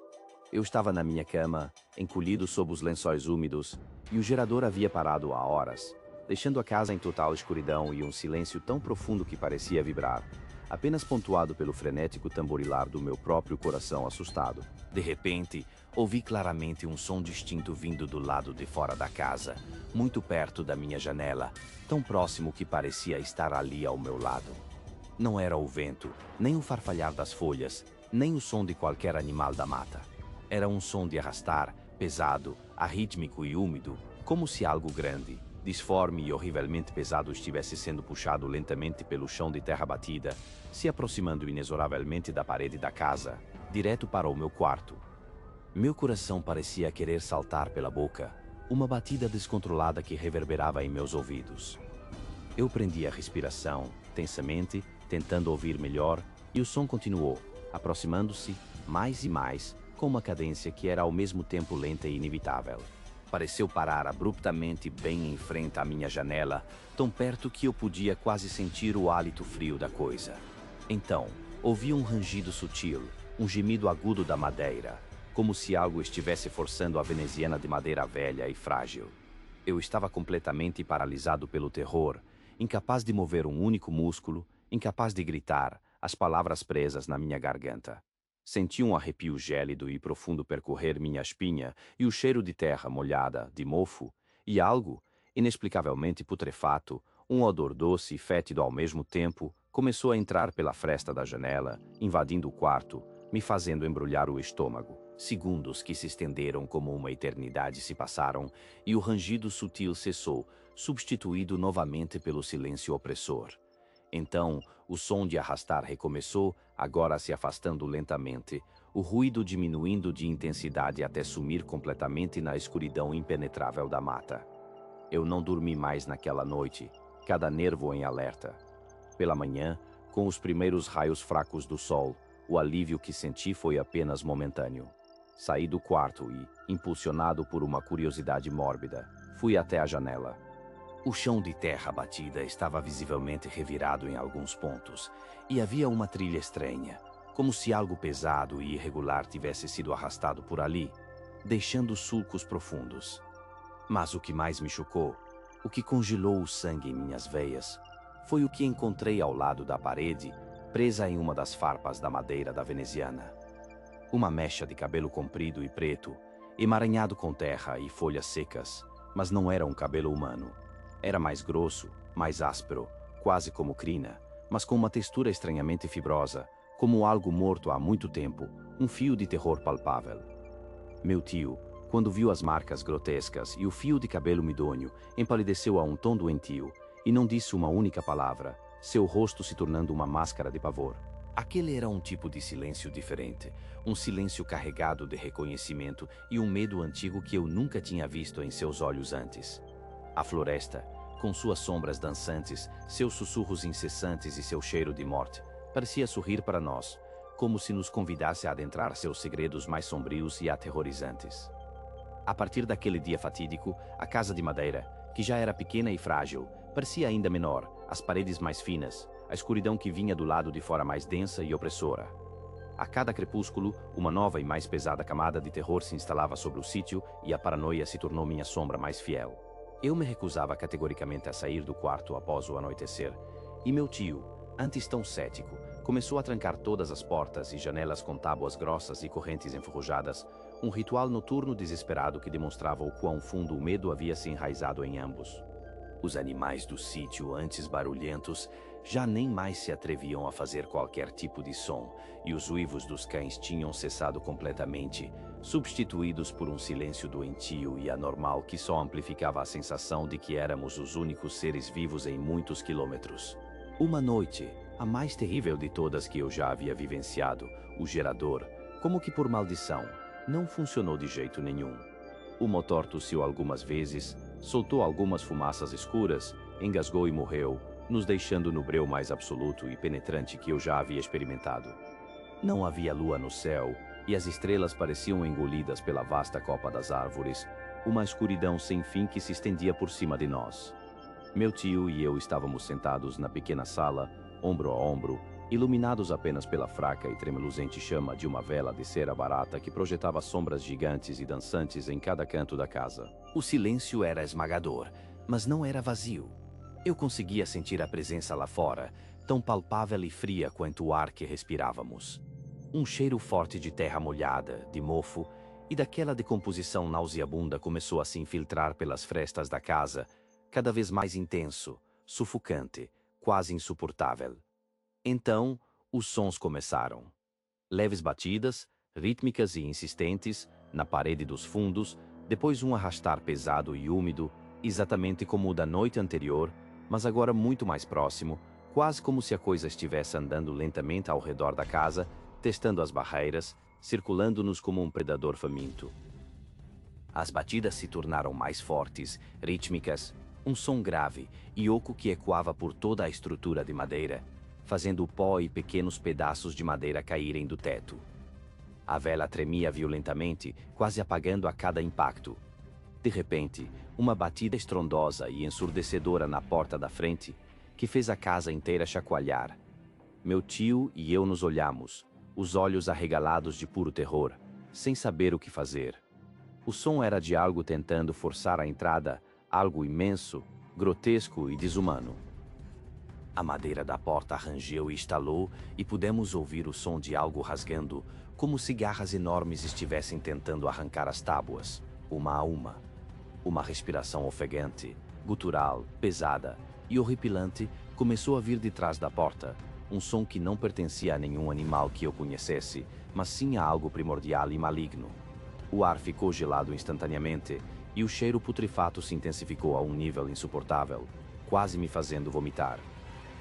Eu estava na minha cama, encolhido sob os lençóis úmidos, e o gerador havia parado há horas, deixando a casa em total escuridão e um silêncio tão profundo que parecia vibrar. apenas pontuado pelo frenético tamborilar do meu próprio coração assustado. De repente, ouvi claramente um som distinto vindo do lado de fora da casa, muito perto da minha janela, tão próximo que parecia estar ali ao meu lado. Não era o vento, nem o farfalhar das folhas, nem o som de qualquer animal da mata. Era um som de arrastar, pesado, arrítmico e úmido, como se algo grande, disforme e horrivelmente pesado estivesse sendo puxado lentamente pelo chão de terra batida, se aproximando inexoravelmente da parede da casa, direto para o meu quarto. Meu coração parecia querer saltar pela boca, uma batida descontrolada que reverberava em meus ouvidos. Eu prendi a respiração, tensamente, tentando ouvir melhor, e o som continuou, aproximando-se, mais e mais, com uma cadência que era ao mesmo tempo lenta e inevitável. Pareceu parar abruptamente bem em frente à minha janela, tão perto que eu podia quase sentir o hálito frio da coisa. Então, ouvi um rangido sutil, um gemido agudo da madeira, como se algo estivesse forçando a veneziana de madeira velha e frágil. Eu estava completamente paralisado pelo terror, incapaz de mover um único músculo, incapaz de gritar, as palavras presas na minha garganta. Senti um arrepio gélido e profundo percorrer minha espinha e o cheiro de terra molhada, de mofo, e algo, inexplicavelmente putrefato, um odor doce e fétido ao mesmo tempo, começou a entrar pela fresta da janela, invadindo o quarto, me fazendo embrulhar o estômago. Segundos que se estenderam como uma eternidade se passaram e o rangido sutil cessou, substituído novamente pelo silêncio opressor. Então, o som de arrastar recomeçou, agora se afastando lentamente, o ruído diminuindo de intensidade até sumir completamente na escuridão impenetrável da mata. Eu não dormi mais naquela noite, cada nervo em alerta. Pela manhã, com os primeiros raios fracos do sol, o alívio que senti foi apenas momentâneo. Saí do quarto e, impulsionado por uma curiosidade mórbida, fui até a janela. O chão de terra batida estava visivelmente revirado em alguns pontos, e havia uma trilha estranha, como se algo pesado e irregular tivesse sido arrastado por ali, deixando sulcos profundos. Mas o que mais me chocou, o que congelou o sangue em minhas veias, foi o que encontrei ao lado da parede, presa em uma das farpas da madeira da veneziana. Uma mecha de cabelo comprido e preto, emaranhado com terra e folhas secas, mas não era um cabelo humano. Era mais grosso, mais áspero, quase como crina, mas com uma textura estranhamente fibrosa, como algo morto há muito tempo, um fio de terror palpável. Meu tio, quando viu as marcas grotescas e o fio de cabelo medonho, empalideceu a um tom doentio e não disse uma única palavra, seu rosto se tornando uma máscara de pavor. Aquele era um tipo de silêncio diferente, um silêncio carregado de reconhecimento e um medo antigo que eu nunca tinha visto em seus olhos antes. A floresta, com suas sombras dançantes, seus sussurros incessantes e seu cheiro de morte, parecia sorrir para nós, como se nos convidasse a adentrar seus segredos mais sombrios e aterrorizantes. A partir daquele dia fatídico, a casa de madeira, que já era pequena e frágil, parecia ainda menor, as paredes mais finas, a escuridão que vinha do lado de fora mais densa e opressora. A cada crepúsculo, uma nova e mais pesada camada de terror se instalava sobre o sítio e a paranoia se tornou minha sombra mais fiel. Eu me recusava categoricamente a sair do quarto após o anoitecer, e meu tio, antes tão cético, começou a trancar todas as portas e janelas com tábuas grossas e correntes enferrujadas, um ritual noturno desesperado que demonstrava o quão fundo o medo havia se enraizado em ambos. Os animais do sítio, antes barulhentos, já nem mais se atreviam a fazer qualquer tipo de som, e os uivos dos cães tinham cessado completamente, substituídos por um silêncio doentio e anormal que só amplificava a sensação de que éramos os únicos seres vivos em muitos quilômetros. Uma noite, a mais terrível de todas que eu já havia vivenciado, o gerador, como que por maldição, não funcionou de jeito nenhum. O motor tossiu algumas vezes, soltou algumas fumaças escuras, engasgou e morreu, nos deixando no breu mais absoluto e penetrante que eu já havia experimentado. Não havia lua no céu, e as estrelas pareciam engolidas pela vasta copa das árvores, uma escuridão sem fim que se estendia por cima de nós. Meu tio e eu estávamos sentados na pequena sala, ombro a ombro, iluminados apenas pela fraca e tremeluzente chama de uma vela de cera barata que projetava sombras gigantes e dançantes em cada canto da casa. O silêncio era esmagador, mas não era vazio. Eu conseguia sentir a presença lá fora, tão palpável e fria quanto o ar que respirávamos. Um cheiro forte de terra molhada, de mofo e daquela decomposição nauseabunda começou a se infiltrar pelas frestas da casa, cada vez mais intenso, sufocante, quase insuportável. Então, os sons começaram. Leves batidas, rítmicas e insistentes, na parede dos fundos, depois um arrastar pesado e úmido, exatamente como o da noite anterior, mas agora muito mais próximo, quase como se a coisa estivesse andando lentamente ao redor da casa, testando as barreiras, circulando-nos como um predador faminto. As batidas se tornaram mais fortes, rítmicas, um som grave e oco que ecoava por toda a estrutura de madeira, fazendo o pó e pequenos pedaços de madeira caírem do teto. A vela tremia violentamente, quase apagando a cada impacto. De repente, uma batida estrondosa e ensurdecedora na porta da frente, que fez a casa inteira chacoalhar. Meu tio e eu nos olhamos, os olhos arregalados de puro terror, sem saber o que fazer. O som era de algo tentando forçar a entrada, algo imenso, grotesco e desumano. A madeira da porta rangeu e estalou e pudemos ouvir o som de algo rasgando, como se garras enormes estivessem tentando arrancar as tábuas, uma a uma. Uma respiração ofegante, gutural, pesada e horripilante começou a vir de trás da porta, um som que não pertencia a nenhum animal que eu conhecesse, mas sim a algo primordial e maligno. O ar ficou gelado instantaneamente e o cheiro putrefato se intensificou a um nível insuportável, quase me fazendo vomitar.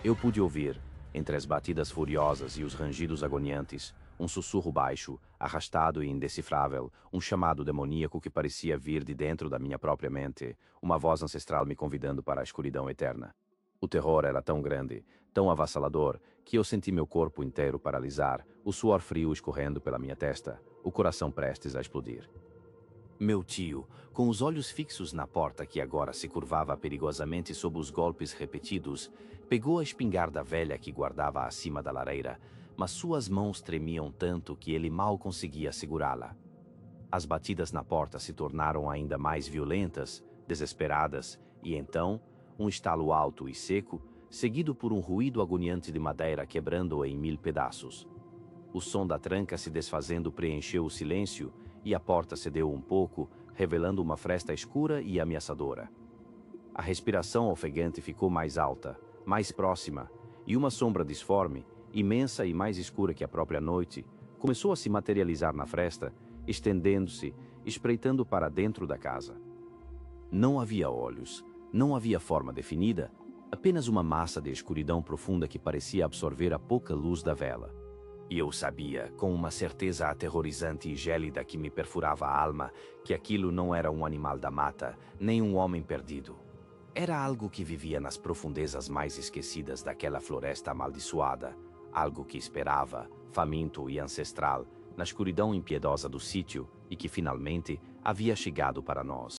Eu pude ouvir, entre as batidas furiosas e os rangidos agoniantes, um sussurro baixo, arrastado e indecifrável, um chamado demoníaco que parecia vir de dentro da minha própria mente, uma voz ancestral me convidando para a escuridão eterna. O terror era tão grande, tão avassalador, que eu senti meu corpo inteiro paralisar, o suor frio escorrendo pela minha testa, o coração prestes a explodir. Meu tio, com os olhos fixos na porta que agora se curvava perigosamente sob os golpes repetidos, pegou a espingarda velha que guardava acima da lareira, mas suas mãos tremiam tanto que ele mal conseguia segurá-la. As batidas na porta se tornaram ainda mais violentas, desesperadas, e então, um estalo alto e seco, seguido por um ruído agoniante de madeira quebrando-a em 1000 pedaços. O som da tranca se desfazendo preencheu o silêncio e a porta cedeu um pouco, revelando uma fresta escura e ameaçadora. A respiração ofegante ficou mais alta, mais próxima, e uma sombra disforme, imensa e mais escura que a própria noite, começou a se materializar na fresta, estendendo-se, espreitando para dentro da casa. Não havia olhos, não havia forma definida, apenas uma massa de escuridão profunda que parecia absorver a pouca luz da vela. E eu sabia, com uma certeza aterrorizante e gélida que me perfurava a alma, que aquilo não era um animal da mata, nem um homem perdido. Era algo que vivia nas profundezas mais esquecidas daquela floresta amaldiçoada, algo que esperava, faminto e ancestral, na escuridão impiedosa do sítio e que finalmente havia chegado para nós.